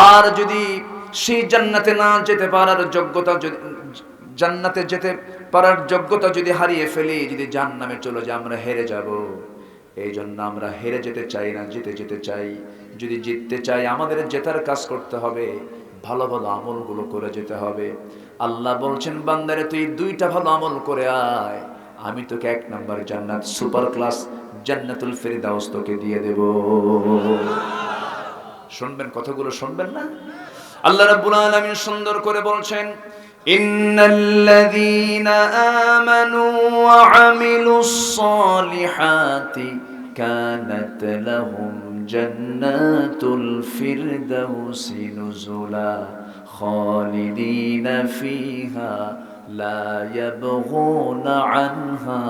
আর যদি সেই জান্নাতে না যেতে পারার যোগ্যতা, জান্নাতে যেতে পারার যোগ্যতা যদি হারিয়ে ফেলি, যদি জাহান্নামে চলে যাই, আমরা হেরে যাব। এই জন্য আমরা হেরে যেতে চাই না, যেতে চাই। যদি জিততে চাই আমাদের জেতার কাজ করতে হবে, ভালো ভালো আমলগুলো করে যেতে হবে। আল্লাহ বলছেন, বান্দারে তুই 2টা ভালো আমল করে আয়, আমি তোকে 1 নাম্বার জান্নাত, সুপার ক্লাস জান্নাতুল ফেরদাউস তোকে দিয়ে দেব। শুনবেন কথাগুলো, শুনবেন না? আল্লাহ রাব্বুল আলামিন সুন্দর করে বলছেন, ইন্নাল্লাযীনা আমানু ওয়া আমিলুস সালিহাতি কানাত লাহুম জান্নাতুল ফিরদাউসি নুজুলা খালিদিনা ফিহা লা ইয়াবগুনা আনহা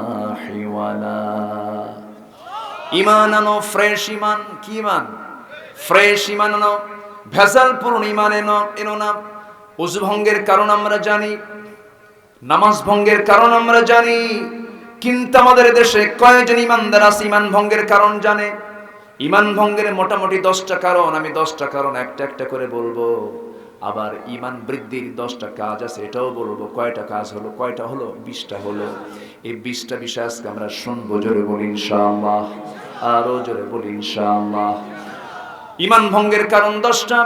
হিওয়ালা। ঈমান আনো, ফ্রেশ ঈমান। কি ঈমান? ফ্রেশ ঈমান আনো, ভেজাল পূর্ণ ঈমান এনো না। ওযু ভঙ্গের কারণ আমরা জানি, নামাজ ভঙ্গের কারণ আমরা জানি, কিন্তু আমাদের দেশে কয়জন ইমানদার আছে ঈমান ভঙ্গের কারণ জানে? ঈমান ভঙ্গের মোটামুটি 10টা কারণ, আমি 10টা কারণ একটা করে বলবো। আবার ঈমান বৃদ্ধির 10টা কাজ আছে, এটাও বলবো। কয়টা কাজ হলো? কয়টা হলো? 20টা হলো। এই 20টা বিষয় আজকে আমরা শুনবো। জোরে বলি ইনশাআল্লাহ, আরো জোরে বলি ইনশাআল্লাহ। ঈমান ভঙ্গের কারণ 10টা,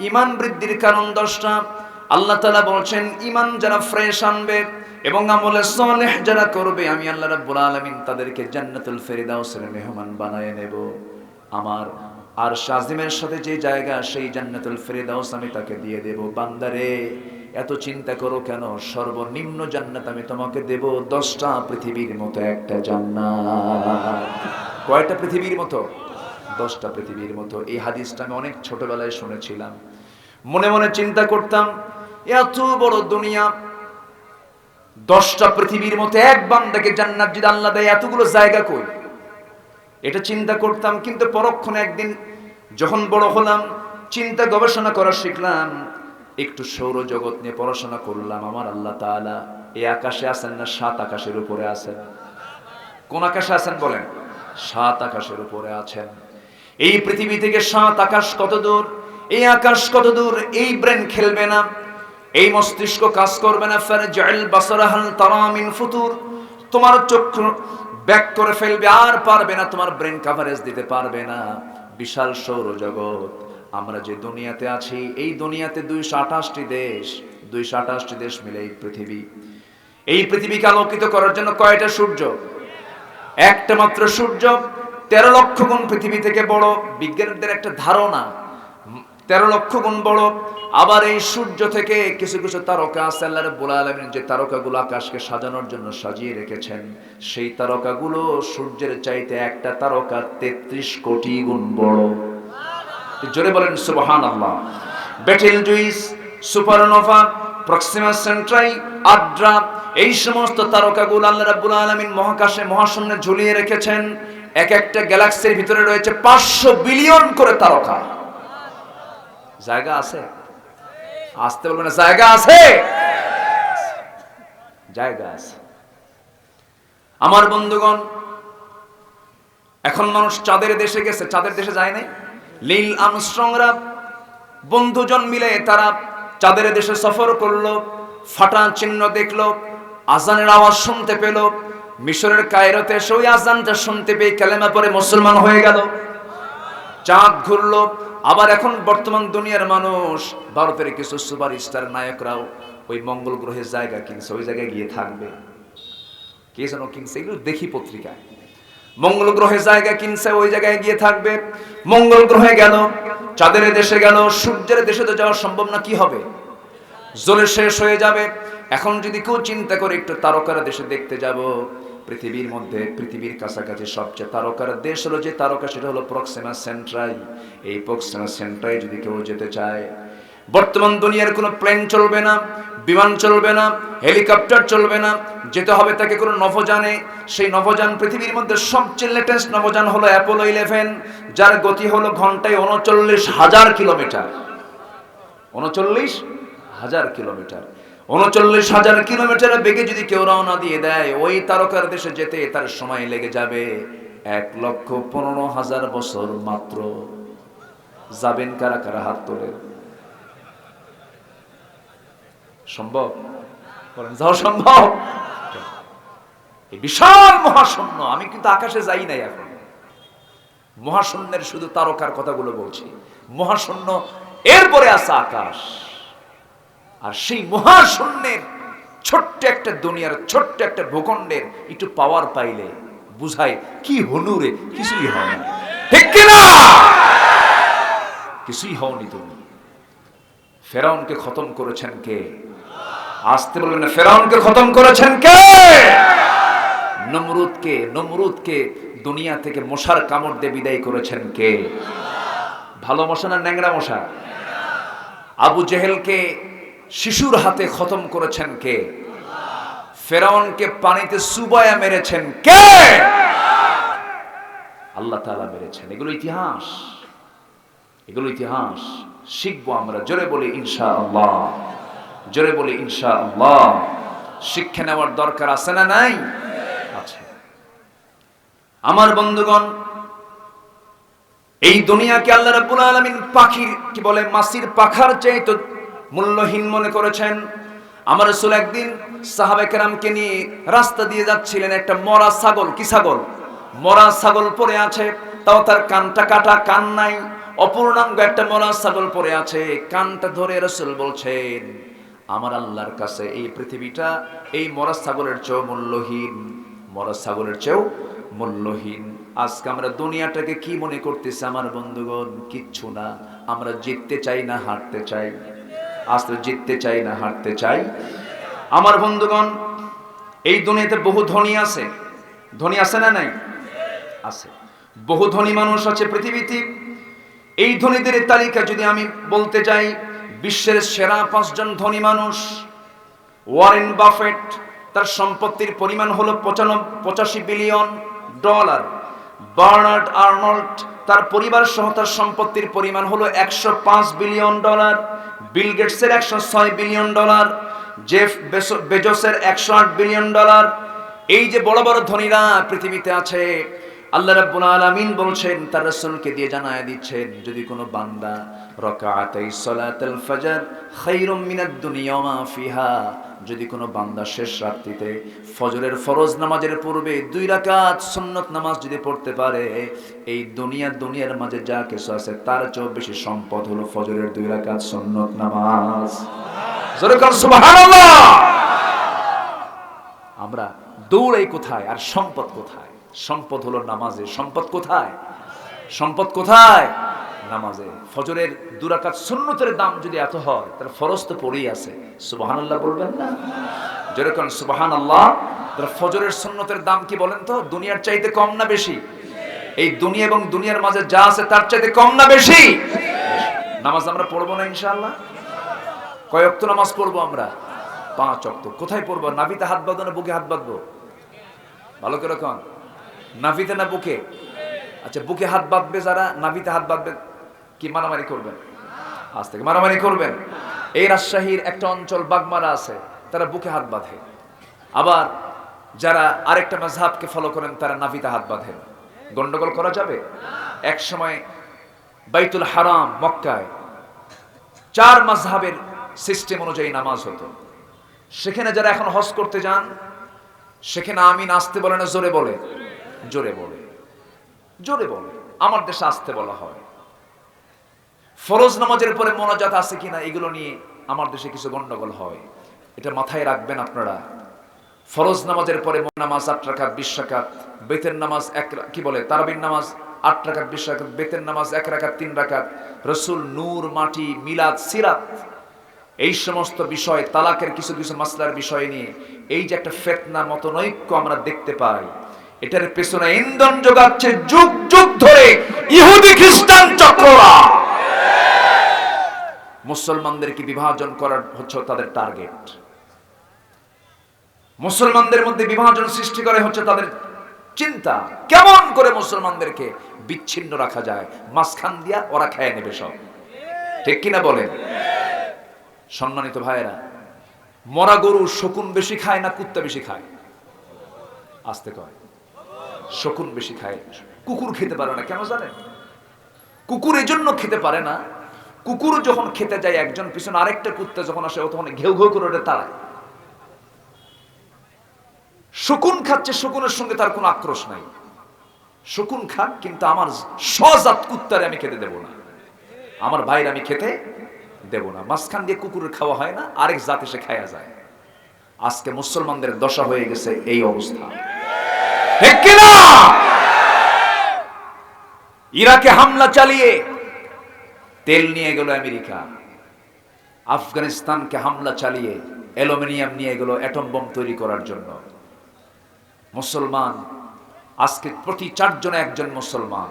ঈমান বৃদ্ধির কারণ 10টা। আল্লাহ তাআলা বলছেন, ঈমান যারা ফ্রেশ আনবে এবং আমলে সালেহ যারা করবে, আমি আল্লাহ রাব্বুল আলামিন তাদেরকে জান্নাতুল ফেরদাউসের মেহমান বানায় নেব। আমার আরশ আজিমের সাথে যে জায়গা, সেই জান্নাতুল ফেরদাউস আমি তাকে দিয়ে দেব। বান্দারে এত চিন্তা করো কেন? সর্বনিম্ন জান্নাত আমি তোমাকে দেব 10টা পৃথিবীর মতো একটা জান্নাত। কয়টা পৃথিবীর মতো? 10টা পৃথিবীর মতো। এই হাদিসটা আমি অনেক ছোটবেলায় শুনেছিলাম। মনে মনে চিন্তা করতাম, এত বড় দুনিয়া, 10টা পৃথিবীর মতো এক বান্দাকে জান্নাত যদি আল্লাহ দেয়, এতগুলো জায়গা কই? এটা চিন্তা করতাম। কিন্তু পরক্ষণে একদিন যখন বড় হলাম, চিন্তা গবেষণা করা শিখলাম, একটু সৌরজগৎ নিয়ে পড়াশোনা করলাম। আমার আল্লাহ তাআলা এই আকাশে আছেন না 7 আকাশের উপরে আছেন? কোন আকাশে আছেন বলেন? 7 আকাশের উপরে আছেন। এই পৃথিবী থেকে 7 আকাশ কত দূর? এই আকাশ কত দূর? এই ব্রেন খেলবে না, এই মস্তিষ্ক কাজ করবে না। ফারজাইল বাসারা হাল তারা মিন ফুতুর, তোমার চক্ষু ব্যাক করে ফেলবে, আর পারবে না, তোমার ব্রেন কভারেজ দিতে পারবে না। বিশাল সৌরজগৎ, আমরা যে দুনিয়াতে আছি, এই দুনিয়াতে 228টি দেশ, 228টি দেশ মিলে এই পৃথিবী। এই পৃথিবীকে আলোকিত করার জন্য কয়টা সূর্য? একটা মাত্র সূর্য 13 লক্ষ গুণ পৃথিবী থেকে বড়। বিজ্ঞানীদের একটা ধারণা 13 লক্ষ গুণ বড়। আবার এই সূর্য থেকে কিছু কিছু তারকা আছে, আল্লাহ রাব্বুল আলামিন যে তারকাগুলো আকাশকে সাজানোর জন্য সাজিয়ে রেখেছেন, সেই তারকাগুলো সূর্যের চাইতে একটা তারকা 33 কোটি গুণ বড়। জোরে বলেন সুবহানাল্লাহ। বেটেলজুইস, সুপারনোভা, প্রক্সিমা সেন্ট্রাই, আদ্রা, এই সমস্ত তারকাগুলো আল্লাহ রাব্বুল আলামিন মহাকাশে, মহাশূন্যে ঝুলিয়ে রেখেছেন। এক একটা গ্যালাক্সির ভিতরে রয়েছে 500 বিলিয়ন করে তারকা। জায়গা আছে? আসতে বলবেন না, জায়গা আছে? জায়গা আছে। আমার বন্ধুগণ, এখন মানুষ চাঁদের দেশে গেছে, চাঁদের দেশে যায় নাই? নীল আর্মস্ট্রংরা বন্ধুজন মিলে তারা চাঁদের দেশে সফর করলো, ফাটা চিহ্ন দেখলো, আজানের আওয়াজ শুনতে পেল। মিশরের কায়রোতে এসে ওই আজানটা শুনতে পেয়ে কালেমা পড়ে মুসলমান হয়ে গেল। চাঁদ ঘুরলো। আবার এখন বর্তমান দুনিয়ার মানুষ, ভারতের কিছু সুপারস্টার নায়করাও ওই মঙ্গল গ্রহে জায়গা কিনছে, ওই জায়গায় গিয়ে থাকবে। কে যেন কিনছে, এগুলো দেখি পত্রিকায়। মঙ্গল গ্রহে জায়গা কিনছে, ওই জায়গায় গিয়ে থাকবে। মঙ্গল গ্রহে গেল, চাঁদের দেশে গেল, সূর্যের দেশে তো যাওয়া সম্ভব না। কি হবে? জ্বলে শেষ হয়ে যাবে। এখন যদি কেউ চিন্তা করে একটু তারকার দেশে দেখতে যাব, পৃথিবীর মধ্যে, পৃথিবীর কাছাকাছি সবচেয়ে তারকার দেশ হলো যে তারকা, সেটা হলো প্রক্সিমা সেন্ট্রাই। এই প্রক্সিমা সেন্ট্রাই যদি কেউ যেতে চায়, বর্তমান দুনিয়ার কোনো প্লেন চলবে না, বিমান চলবে না, হেলিকপ্টার চলবে না, যেতে হবে তাকে কোনো নভোযানে। সেই নভোযান পৃথিবীর মধ্যে সবচেয়ে লেটেস্ট নভোযান হলো অ্যাপোলো 11, যার গতি হলো ঘন্টায় ৩৯,০০০ কিলোমিটার। ৩৯,০০০ কিলোমিটার। ৩৯,০০০ কিলোমিটারের বেগে যদি কেউ রওনা দিয়ে দেয়, ওই তারকার দেশে যেতে তার সময় লেগে যাবে ১,১৫,০০০ বছর মাত্র। যাবেন কারা কারা? হাত তোলে। সম্ভব? বলেন, যাওয়া সম্ভব? এই বিশাল মহাশূন্য, আমি কিন্তু আকাশে যাই নাই এখন, মহাশূন্যের শুধু তারকার কথাগুলো বলছি। মহাশূন্য, এরপরে আছে আকাশ। আর সেই মহাশূন্যের ছোট্ট একটা দুনিয়ার, ছোট্ট একটা ভূখণ্ডের একটু পাওয়ার পাইলে বুঝায় কি হনুরে, কিছুই হয় না। ঠিক কিনা? কিছুই হওনি তুমি। ফেরাউনকে খতম করেছেন কে? আসতে বলবেন না, ফেরাউনকে খতম করেছেন কে? নমরুদকে দুনিয়া থেকে মশার কামড় দিয়ে বিদায় করেছেন কে? ভালো মশা না ন্যাংরা মশা? আবু জেহেলকে শিশুর হাতে খতম করেছেন কে? ফেরাউনকে পানিতে চুবায়া মেরেছেন কে? আল্লাহ তাআলা মেরেছেন। এগুলো ইতিহাস, এগুলো ইতিহাস। শিখবো আমরা। জোরে বলি ইনশাআল্লাহ, জোরে বলি ইনশাআল্লাহ। শিক্ষা নেওয়ার দরকার আছে না নাই? আছে। আমার বন্ধুগণ, এই দুনিয়াকে আল্লাহ রাব্বুল আলামিন পাখির কি বলে, মাছির পাখার চাইতে মূল্যহীন মনে করেছেন। আমার রাসূল একদিন সাহাবায়ে কেরামকে নিয়ে রাস্তা দিয়ে যাচ্ছিলেন, একটা মরা ছাগল, কি ছাগল? মরা ছাগল পড়ে আছে, তাও তার কানটা কাটা, কান নাই, অপূর্ণাঙ্গ একটা মরা ছাগল পড়ে আছে। কানটা ধরে রাসূল বলছেন, আমার আল্লাহর কাছে এই পৃথিবীটা এই মরা ছাগলের চেয়েও মূল্যহীন, মরা ছাগলের চেয়েও মূল্যহীন। আজকে আমরা দুনিয়াটাকে কি মনে করতেছি আমার বন্ধুগণ? কিচ্ছু না। আমরা জিততে চাই না হারতে চাই? আজকে জিততে চাই না হারতে চাই? আমার বন্ধুগণ, এই দুনিয়াতে বহু ধনী আছে। ধনী আছে না নাই? আছে। বহু ধনী মানুষ আছে পৃথিবীতে। এই ধনীদের তালিকা যদি আমি বলতে যাই, বিশ্বের সেরা ৫ জন ধনী মানুষ। ওয়ারেন বাফেট, তার সম্পত্তির পরিমাণ হলো 85 বিলিয়ন ডলার। বার্নার্ড আর্নল্ড, তার পরিবার সহ তার সম্পত্তির পরিমাণ হলো 105 বিলিয়ন ডলার। বিল গেটসের 106 বিলিয়ন ডলার। জেফ বেজোসের 108 বিলিয়ন ডলার। এই যে বড় বড় ধনীরা পৃথিবীতে আছে, আল্লাহ রাব্বুল আলামিন বলছেন, তার রাসূলকে দিয়ে জানায় দিচ্ছেন, যদি কোনো বান্দা রাকাতাই সালাতুল ফজর খায়রুম মিনাদ দুনিয়া মা ফিহা, যদি কোনো বান্দা শেষ রাত্রিতে ফজরের ফরজ নামাজের পূর্বে 2 রাকাত সুন্নত নামাজ যদি পড়তে পারে, এই দুনিয়ার মাঝে যা কিছু আছে তার চেয়ে বেশি সম্পদ হলো ফজরের 2 রাকাত সুন্নত নামাজ। জোরে বলুন সুবহানাল্লাহ। আমরা দৌড়াই কোথায় আর সম্পদ কোথায়? সম্পদ হলো নামাজে। সম্পদ কোথায়? সম্পদ কোথায়? নামাজে। ফজরের 2 রাকাত সুন্নতের দাম যদি এত হয়, তাহলে ফরজ তো পড়েই আছে। সুবহানাল্লাহ বলবেন না? জোরে কোন সুবহানাল্লাহ। তাহলে ফজরের সুন্নতের দাম কি বলেন তো? দুনিয়ার চাইতে কম না বেশি? এই দুনিয়া এবং দুনিয়ার মাঝে যা আছে তার চাইতে কম না বেশি? নামাজ আমরা পড়বো না ইনশাআল্লাহ? কয় ওয়াক্ত নামাজ পড়বো আমরা? 5 ওয়াক্ত। কোথায় পড়বো? নাভিতে হাত বাঁধবো না বুকে হাত বাঁধবো? ভালো করে কোন, নাভিতে না বুকে? আচ্ছা, বুকে হাত বাঁধবে যারা, নাভিতে হাত বাঁধবে কি মারামারি করবেন? আজ থেকে মারামারি করবেন? এই রাজশাহীর একটা অঞ্চল বাগমারা আছে, তারা বুকে হাত বাঁধে। আবার যারা আরেকটা মাযহাবকে ফলো করেন, তারা নাভিতে হাত বাঁধেন। গন্ডগোল করা যাবে? এক সময় বাইতুল হারাম মক্কায় 4 মাযহাবের সিস্টেম অনুযায়ী নামাজ হতো। সেখানে যারা এখন হজ করতে যান, সেখানে আমিন আসতে বলে না জোরে বলে? জোরে বলে, জোরে বলে। আমার দেশে আসতে বলা হয়। ফরজ নামাজের পরে মোনাজাত আছে কিনা এগুলো নিয়ে আমার দেশে কিছু গন্ডগোল হয়। এটা মাথায় রাখবেন আপনারা। ফরজ নামাজের পরে নামাজ 8 রাকাত 20 রাকাত, বেতের নামাজ কি বলে তারাবির নামাজ 8 রাকাত 20 রাকাত, বেতের নামাজ 1 রাকাত 3 রাকাত। রাসূল নূর, মাটি, মিলাদ, সিরাত, এই সমস্ত বিষয়, তালাকের কিছু কিছু মাসলার বিষয় নিয়ে এই যে একটা ফিতনা মতনৈক্য আমরা দেখতে পাই, এটার পেছনে ইন্ধন যোগাচ্ছে যুগ যুগ ধরে ইহুদি খ্রিস্টান চক্ররা। মুসলমানদেরকে বিভাজন করার হচ্ছে তাদের টার্গেট। মুসলমানদের মধ্যে বিভাজন সৃষ্টি করে হচ্ছে তাদের চিন্তা, কেমন করে মুসলমানদেরকে বিচ্ছিন্ন রাখা যায়, মাঝখান দিয়া ওরা খেয়ে নেবে সব। ঠিক কিনা বলেন? সম্মানিত ভাইয়েরা, মরা গরু শকুন বেশি খায় না কুত্তা বেশি খায়? আসতে কয় শকুন বেশি খায়। কুকুর খেতে পারে না, কেন জানেন? কুকুর এজন্য খেতে পারে না, কুকুর যখন খেতে যায় একজন পিছনে আরেকটা কুত্তা যখন আসে, ও তখন ঘেউ ঘেউ করে ওটা তাড়ায়। শকুন খাচ্ছে, শকুনের সঙ্গে তার কোনো আক্রোশ নাই। শকুন খাক, কিন্তু আমার স্বজাত কুত্তারে আমি খেতে দেব না, আমার ভাইয়ের আমি খেতে দেব না। মাঝখান দিয়ে কুকুরের খাওয়া হয় না, আরেক জাত এসে খাওয়া যায়। আজকে মুসলমানদের দশা হয়ে গেছে এই অবস্থা। ঠিক কিনা? ইরাকে হামলা চালিয়ে তেল নিয়ে গেল আমেরিকা, আফগানিস্তানকে হামলা চালিয়ে অ্যালুমিনিয়াম নিয়ে গেল অ্যাটম বোম তৈরি করার জন্য। মুসলমান আজকে প্রতি 4 জনে একজন মুসলমান।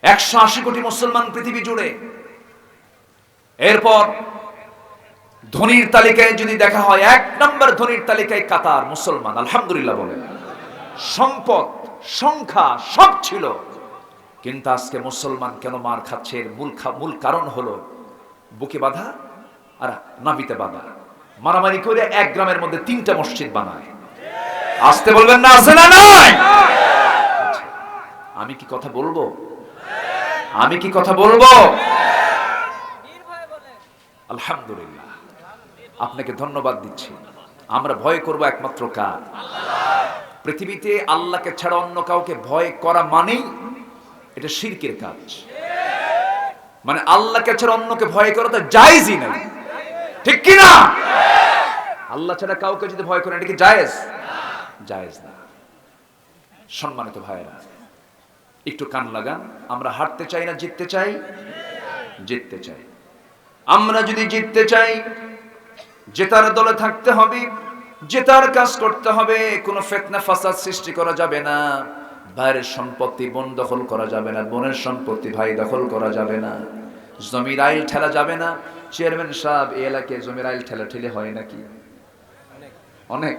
180 কোটি মুসলমান পৃথিবী জুড়ে। এরপর ধনীর তালিকায় যদি দেখা হয়, 1 নম্বর ধনীর তালিকায় কাতার মুসলমান। আলহামদুলিল্লাহ বলেন। সম্পদ, সংখ্যা সব ছিল, কিন্তু আজকে মুসলমান কেন মার খাচ্ছে? এর মূল কারণ হলো বুকে বাঁধা আর নাভিতে বাঁধা। মারামারি করে 1 গ্রামের মধ্যে 3টা মসজিদ বানায়। আসতে বলবেন না, আছে না নাই? আমি কি কথা বলবো? আমি কি কথা বলবো? আলহামদুলিল্লাহ, আপনাকে ধন্যবাদ দিচ্ছি। আমরা ভয় করব একমাত্র কার? পৃথিবীতে আল্লাহকে ছাড়া অন্য কাউকে ভয় করা মানেই এটা শিরকের কাজ। মানে আল্লাহকে ছাড়া অন্যকে ভয় করা তো জায়েজই নাই। ঠিক কি না? আল্লাহ ছাড়া কাউকে যদি ভয় করেন, এটা কি জায়েজ? জায়েজ না। সম্মানিত ভাইরা, একটু কান লাগান। আমরা হারতে চাই না জিততে চাই? জিততে চাই। আমরা যদি জিততে চাই, জেতার দলে থাকতে হবে, জেতার কাজ করতে হবে। কোনো ফিতনা ফাসাদ সৃষ্টি করা যাবে না। ভাইয়ের সম্পত্তি বোন দখল করা যাবে না, বোনের সম্পত্তি ভাই দখল করা যাবে না। জমির আইল ঠেলা যাবে না। চেয়ারম্যান সাহেব, এই এলাকায় জমির আইল ঠেলা ঠেলে হয় নাকি? অনেক।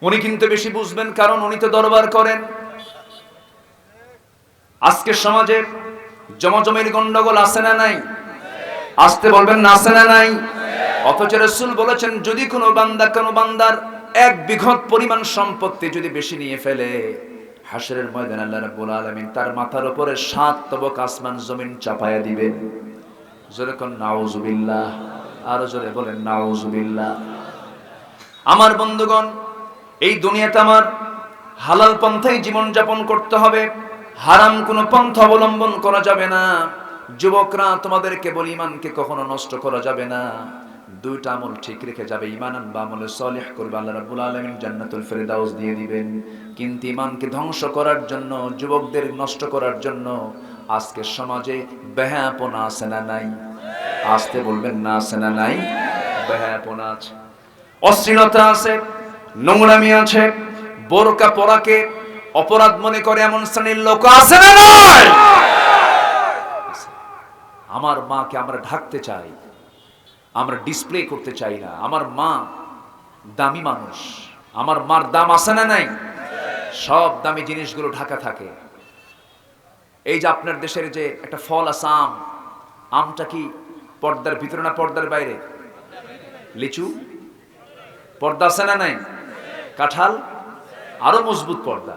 উনি কিন্তু বেশি বুঝবেন, কারণ উনি তো দরবার করেন। আজকের সমাজে জমাজমির গন্ডগোল আছে না নাই? আসতে বলবেন না, আছে না নাই? অথচ রাসূল বলেছেন, যদি কোনো বান্দার 1 বিঘত পরিমাণ সম্পত্তি যদি বেশি নিয়ে ফেলে, হাশরের ময়দানে আল্লাহ রাব্বুল আলামিন তার মাথার উপরে 7 তবক আসমান জমিন চাপায়া দিবেন। জোরে কোন নাউজুবিল্লাহ। আর জোরে বলেন নাউজুবিল্লাহ। আমার বন্ধুগণ, এই দুনিয়াতে আমার হালাল পন্থায় জীবন যাপন করতে হবে, হারাম কোনো পন্থা অবলম্বন করা যাবে না। যুবকরা, তোমাদেরকে বলি, ঈমানকে কখনো নষ্ট করা যাবে না। 2টা আমল ঠিক রেখে যাবে, ঈমান বা আমলে সালেহ করবে, আল্লাহ রাব্বুল আলামিন জান্নাতুল ফেরদাউস দিয়ে দিবেন। কিন্তু ঈমানকে ধ্বংস করার জন্য, যুবকদের নষ্ট করার জন্য আজকের সমাজে বেহায়াপনা আছে না নাই? আসতে বলবেন না, আছে না নাই? বেহায়াপনা আছে, অশ্লীলতা আছে, নোংরামি আছে, বোরকা পরাকে অপরাধ মনে করে এমন শ্রেণীর লোক আছে না নাই? আমার মাকে আমরা ঢাকতে চাই, আমরা ডিসপ্লে করতে চাই না। আমার মা দামি মানুষ, আমার মার দাম আছে না নাই? সব দামি জিনিসগুলো ঢাকা থাকে। এই যে আপনার দেশের যে একটা ফল আছে আম, আমটা কি পর্দার ভিতরে না পর্দার বাইরে? লিচু পর্দা আছে না নাই? কাঁঠাল আরো মজবুত পর্দা,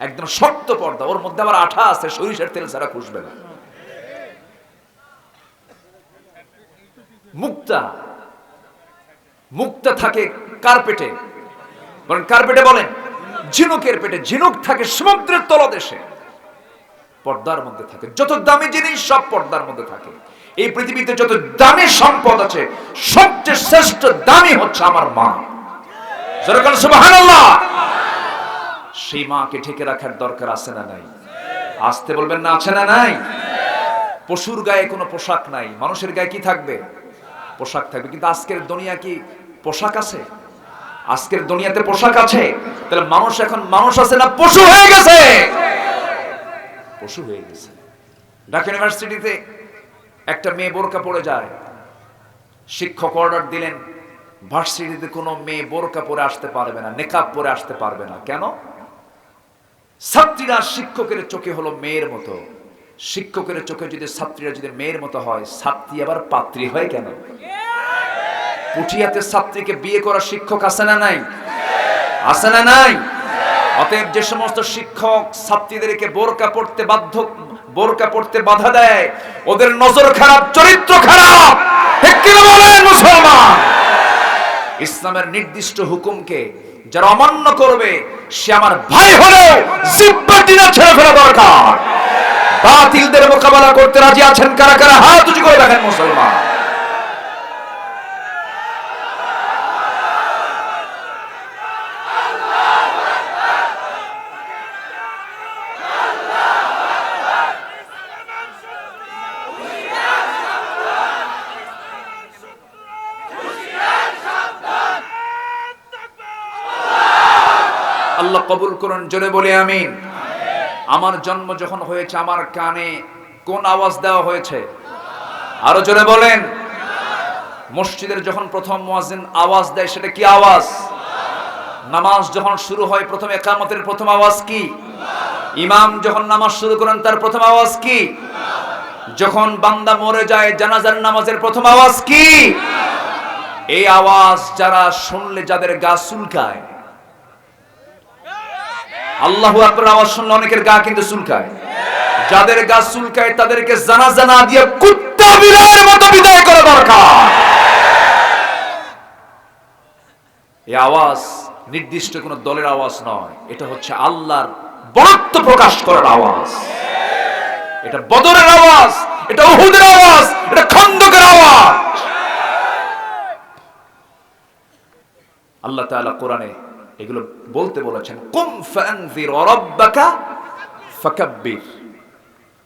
একদম শক্ত পর্দা, ওর মধ্যে আবার আঠা আছে, সরিষার তেল ছাড়া খুশবে না। মুক্তা থাকে কার্পেটে, বলেন কার্পেটে, বলেন ঝিনুকের পেটে। ঝিনুক থাকে সমুদ্রের তলদেশে, পর্দার মধ্যে থাকে। যত দামি জিনিস সব পর্দার মধ্যে থাকে। এই পৃথিবীতে যত দামি সম্পদ আছে, সবচেয়ে শ্রেষ্ঠ দামি হচ্ছে আমার মা। সুবহানাল্লাহ। সেই মাকে ঢেকে রাখার দরকার আছে না নাই? আসতে বলবেন না, আছে না নাই? পশুর গায়ে কোনো পোশাক নাই, মানুষের গায়ে কি থাকবে? পোশাক থাকবে। কিন্তু আজকের দুনিয়া কি পোশাক আছে? আজকের দুনিয়াতে পোশাক আছে? তাহলে মানুষ এখন মানুষ আছে না পশু হয়ে গেছে? পশু হয়ে গেছে। ঢাকা ইউনিভার্সিটিতে একটা মেয়ে বোরকা পরে যায়, শিক্ষক অর্ডার দিলেন ভার্সিটিতে কোনো মেয়ে বোরকা পরে আসতে পারবে না, নেকাব পরে আসতে পারবে না। কেন? ছাত্রীরা শিক্ষকের চোখে হলো মেয়ের মতো, শিক্ষকের চোখে যদি ছাত্রীরা যদি মেয়ের মতো হয়, ছাত্রী আবার পাত্রী হয় কেন? পুঠিয়াতে ছাত্রীকে বিয়ে করা শিক্ষক আছে না নাই? আছে না নাই? অতএব যে সমস্ত শিক্ষক ছাত্রীদেরকে বোরকা পড়তে বাধা দেয়, ওদের নজর খারাপ, চরিত্র খারাপ। ঠিক কি বলেন মুসলমান? ইসলামের নির্দিষ্ট হুকুমকে যারা অমান্য করবে, সে আমার ভাই হলেও জিহ্বা টিনা ছেড়ে ফেলা দরকার। বাতিলদের মোকাবেলা করতে রাজি আছেন কারা কারা? হাত উঁচু করে দেখেন মুসলমান। আল্লাহ কবুল করুন, জোরে বলি আমিন। আমার জন্ম যখন হয়েছে, আমার কানে কোন আওয়াজ দেওয়া হয়েছে? আরো জোরে বলেন। মসজিদের যখন প্রথম মুয়াজ্জিন আওয়াজ দেয়, সেটা কি আওয়াজ? নামাজ যখন শুরু হয়, প্রথম ইকামতের প্রথম আওয়াজ কি? ইমাম যখন নামাজ শুরু করেন, তার প্রথম আওয়াজ কি? যখন বান্দা মরে যায়, জানাজার নামাজের প্রথম আওয়াজ কি? এই আওয়াজ যারা শুনলে যাদের গা চুলকায়, আল্লাহু আকবার আওয়াজ শুনলে অনেকের গা কিন্তু চুলকায়। যাদের গা চুলকায় তাদেরকে জানাজা না দিয়ে কুত্তা বিড়ালের মতো বিদায় করা দরকার। এই আওয়াজ নির্দিষ্ট কোন দলের আওয়াজ নয়, এটা হচ্ছে আল্লাহর বরত্ব প্রকাশ করার আওয়াজ। এটা বদরের আওয়াজ, এটা উহুদের আওয়াজ, এটা খন্দকের আওয়াজ। আল্লাহ তাআলা কোরআনে এগুলো বলতে বলেছেন, কুম ফানজির রাব্বাকা ফাকাব্বির।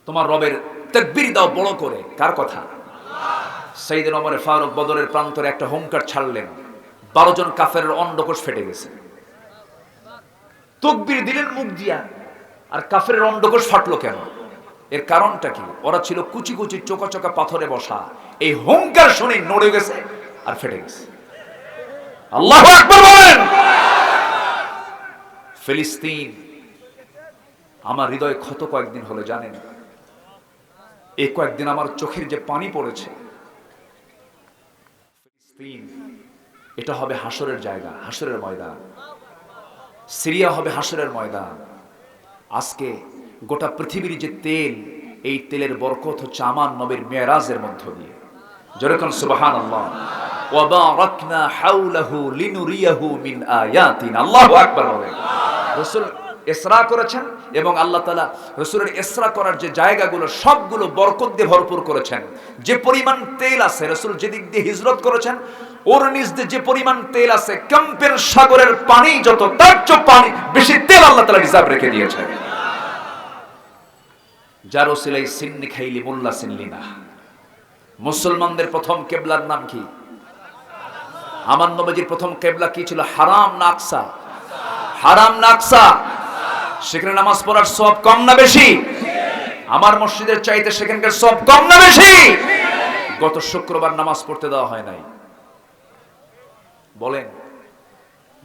তোমার রবের তাকবীর দাও বড় করে। কার কথা? সাইয়েদনা ওমর ফারুক বদরের প্রান্তরে একটা হুঙ্কার ছাড়লেন, 12 জন কাফেরের অন্ডকোষ ফেটে গেছে। তাকবীর দিলেন মুখ দিয়া, আর কাফেরের অন্ডকোষ ফাটলো কেন? এর কারণটা কি? ওরা ছিল কুচি কুচি চোকা চোকা পাথরে বসা, এই হুঙ্কার শুনে নড়ে গেছে আর ফেটে গেছে। আল্লাহু আকবার বলেন। ফিলিস্তিন, আমার হৃদয় ক্ষত কয়েকদিন হলো জানেন। এই কয়েকদিন আমার চোখের যে পানি পড়েছে। ফিলিস্তিন এটা হবে হাসরের জায়গা, হাসরের ময়দান। সিরিয়া হবে হাসরের ময়দান। আজকে গোটা পৃথিবীর যে তেল, এই তেলের বরকত হচ্ছে আমার নবীর মেরাজের মধ্য দিয়ে। যেরকম সুবহানাল্লাহ, ওয়া বারাকনা হাওলাহু লিনুরিয়াহু মিন আয়াতিনা। আল্লাহু আকবার বলেন। রাসূল ইসরা করেছেন এবং আল্লাহ তাআলা রাসূলের ইসরা করার যে জায়গাগুলো সবগুলো বরকত দিয়ে ভরপুর করেছেন। যে পরিমাণ তেল আছে, রাসূল যেদিক দিয়ে হিজরত করেছেন, ওর নিচ দিয়ে যে পরিমাণ তেল আছে, ক্যাম্পের সাগরের পানি যত, তার চেয়ে পানি বেশি তেল আল্লাহ তাআলা রিজার্ভ রেখে দিয়েছেন। যার ওসিলাই সিন্নি খাইলি মোল্লা সিনলিনা। মুসলমানদের প্রথম কিবলার নাম কি? আমার নবীজির প্রথম কিবলা কি ছিল? হারাম না আকসা? হারাম না আকসা? সেখানে নামাজ পড়ার সওয়াব কম না বেশি? আমার মসজিদের চাইতে সেখানকার সওয়াব কম না বেশি? গত শুক্রবার নামাজ পড়তে দেওয়া হয় নাই। বলেন,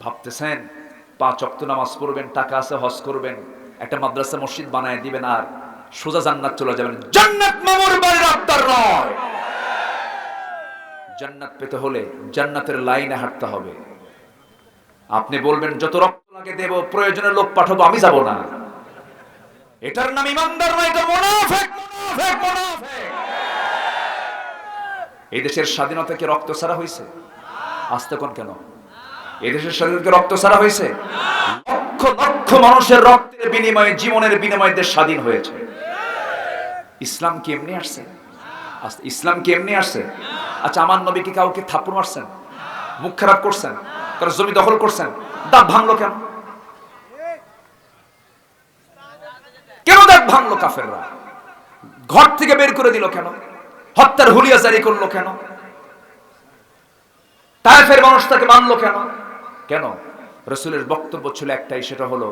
ভাবতেছেন 5 ওয়াক্ত নামাজ পড়বেন, টাকা আছে, হজ করবেন, একটা মাদ্রাসা মসজিদ বানায় দিবেন, আর সোজা জান্নাত চলে যাবেন? জান্নাত মামুর বাড়ির আবদার নয়। জান্নাত পেতে হলে জান্নাতের লাইনে হাঁটতে হবে। আপনি বলবেন যত রক্ত লাগে দেব, প্রয়োজনে লোক পাঠাবো, আমি যাব না। এটার নাম ইমানদার নয়, এটা মুনাফিক, মুনাফিক, মুনাফিক। এই দেশের স্বাধীনতা কি রক্ত ছাড়া হয়েছে? আস্তে কোন কেন? এই দেশের স্বাধীনতা রক্ত ছাড়া হয়েছে? লক্ষ লক্ষ মানুষের রক্তের বিনিময়ে, জীবনের বিনিময়ে দেশ স্বাধীন হয়েছে। ইসলাম কি এমনি আসছে? ইসলাম কি এমনি আসছে? আচ্ছা, আমার নবী কি কাউকে থাপ্পড় মারছেন, মুখ খারাপ করছেন, কারো জমি দখল করছেন? দাঁত ভাঙলো কেন? কেন দাঁত ভাঙলো কাফেররা? ঘর থেকে বের করে দিল কেন? হত্যার হুলিয়া জারি করলো কেন? তায়েফের মানুষ তাকে মানলো কেন? কেন? রাসূলের বক্তব্য ছিল একটাই, সেটা হলো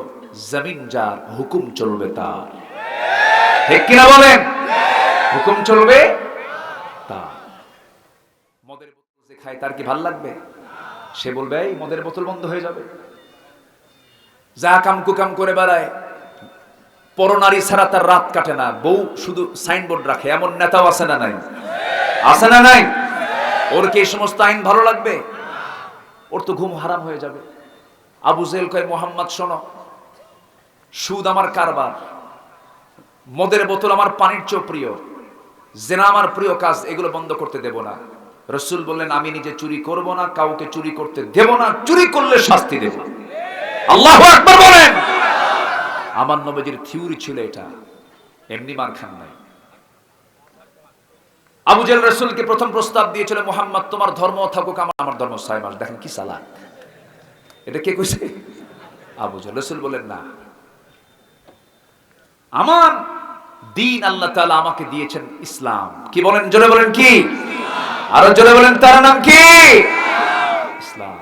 জমিন যার, হুকুম চলবে তার। ঠিক কিনা বলেন? হুকুম চলবে তা। মদের বোতল যে খায় তার কি ভাল লাগবে? সে বলবে এই মদের বোতল বন্ধ হয়ে যাবে। যা কাম কুকাম করে বেড়ায়, পরনারী ছাড়া তার রাত কাটে না, বউ শুধু সাইনবোর্ড রাখে, এমন নেতাও আছে না নাই? আছে না নাই? ওর কি এই সমস্ত আইন ভালো লাগবে? ওর তো ঘুম হারাম হয়ে যাবে। আবু জেহেল কয় মোহাম্মদ শোনো, সুদ আমার কারবার, মদের বোতল আমার পানির চেয়ে প্রিয়, জেনা আমার প্রিয় কাজ, এগুলো বন্ধ করতে দেব না। রাসূল বললেন আমি নিজে চুরি করব না, কাউকে চুরি করতে দেব না, চুরি করলে শাস্তি দেব। আল্লাহু আকবার বলেন। আমার নবীজির থিওরি ছিল এটা, এমনি মার খান নাই। আবু জেহেল রাসূলকে প্রথম প্রস্তাব দিয়েছিল মুহাম্মদ তোমার ধর্ম থাকুক আমার ধর্ম 6 মাস। দেখেন কি চালাক, এটা কে কইছে? আবু জেহেল। রাসূল বলেন না, আমার দিন আল্লাহ তাআলা আমাকে দিয়েছেন ইসলাম। কি বলেন? জোরে বলেন কি? আরো জোরে বলেন, তার নাম কি? ইসলাম।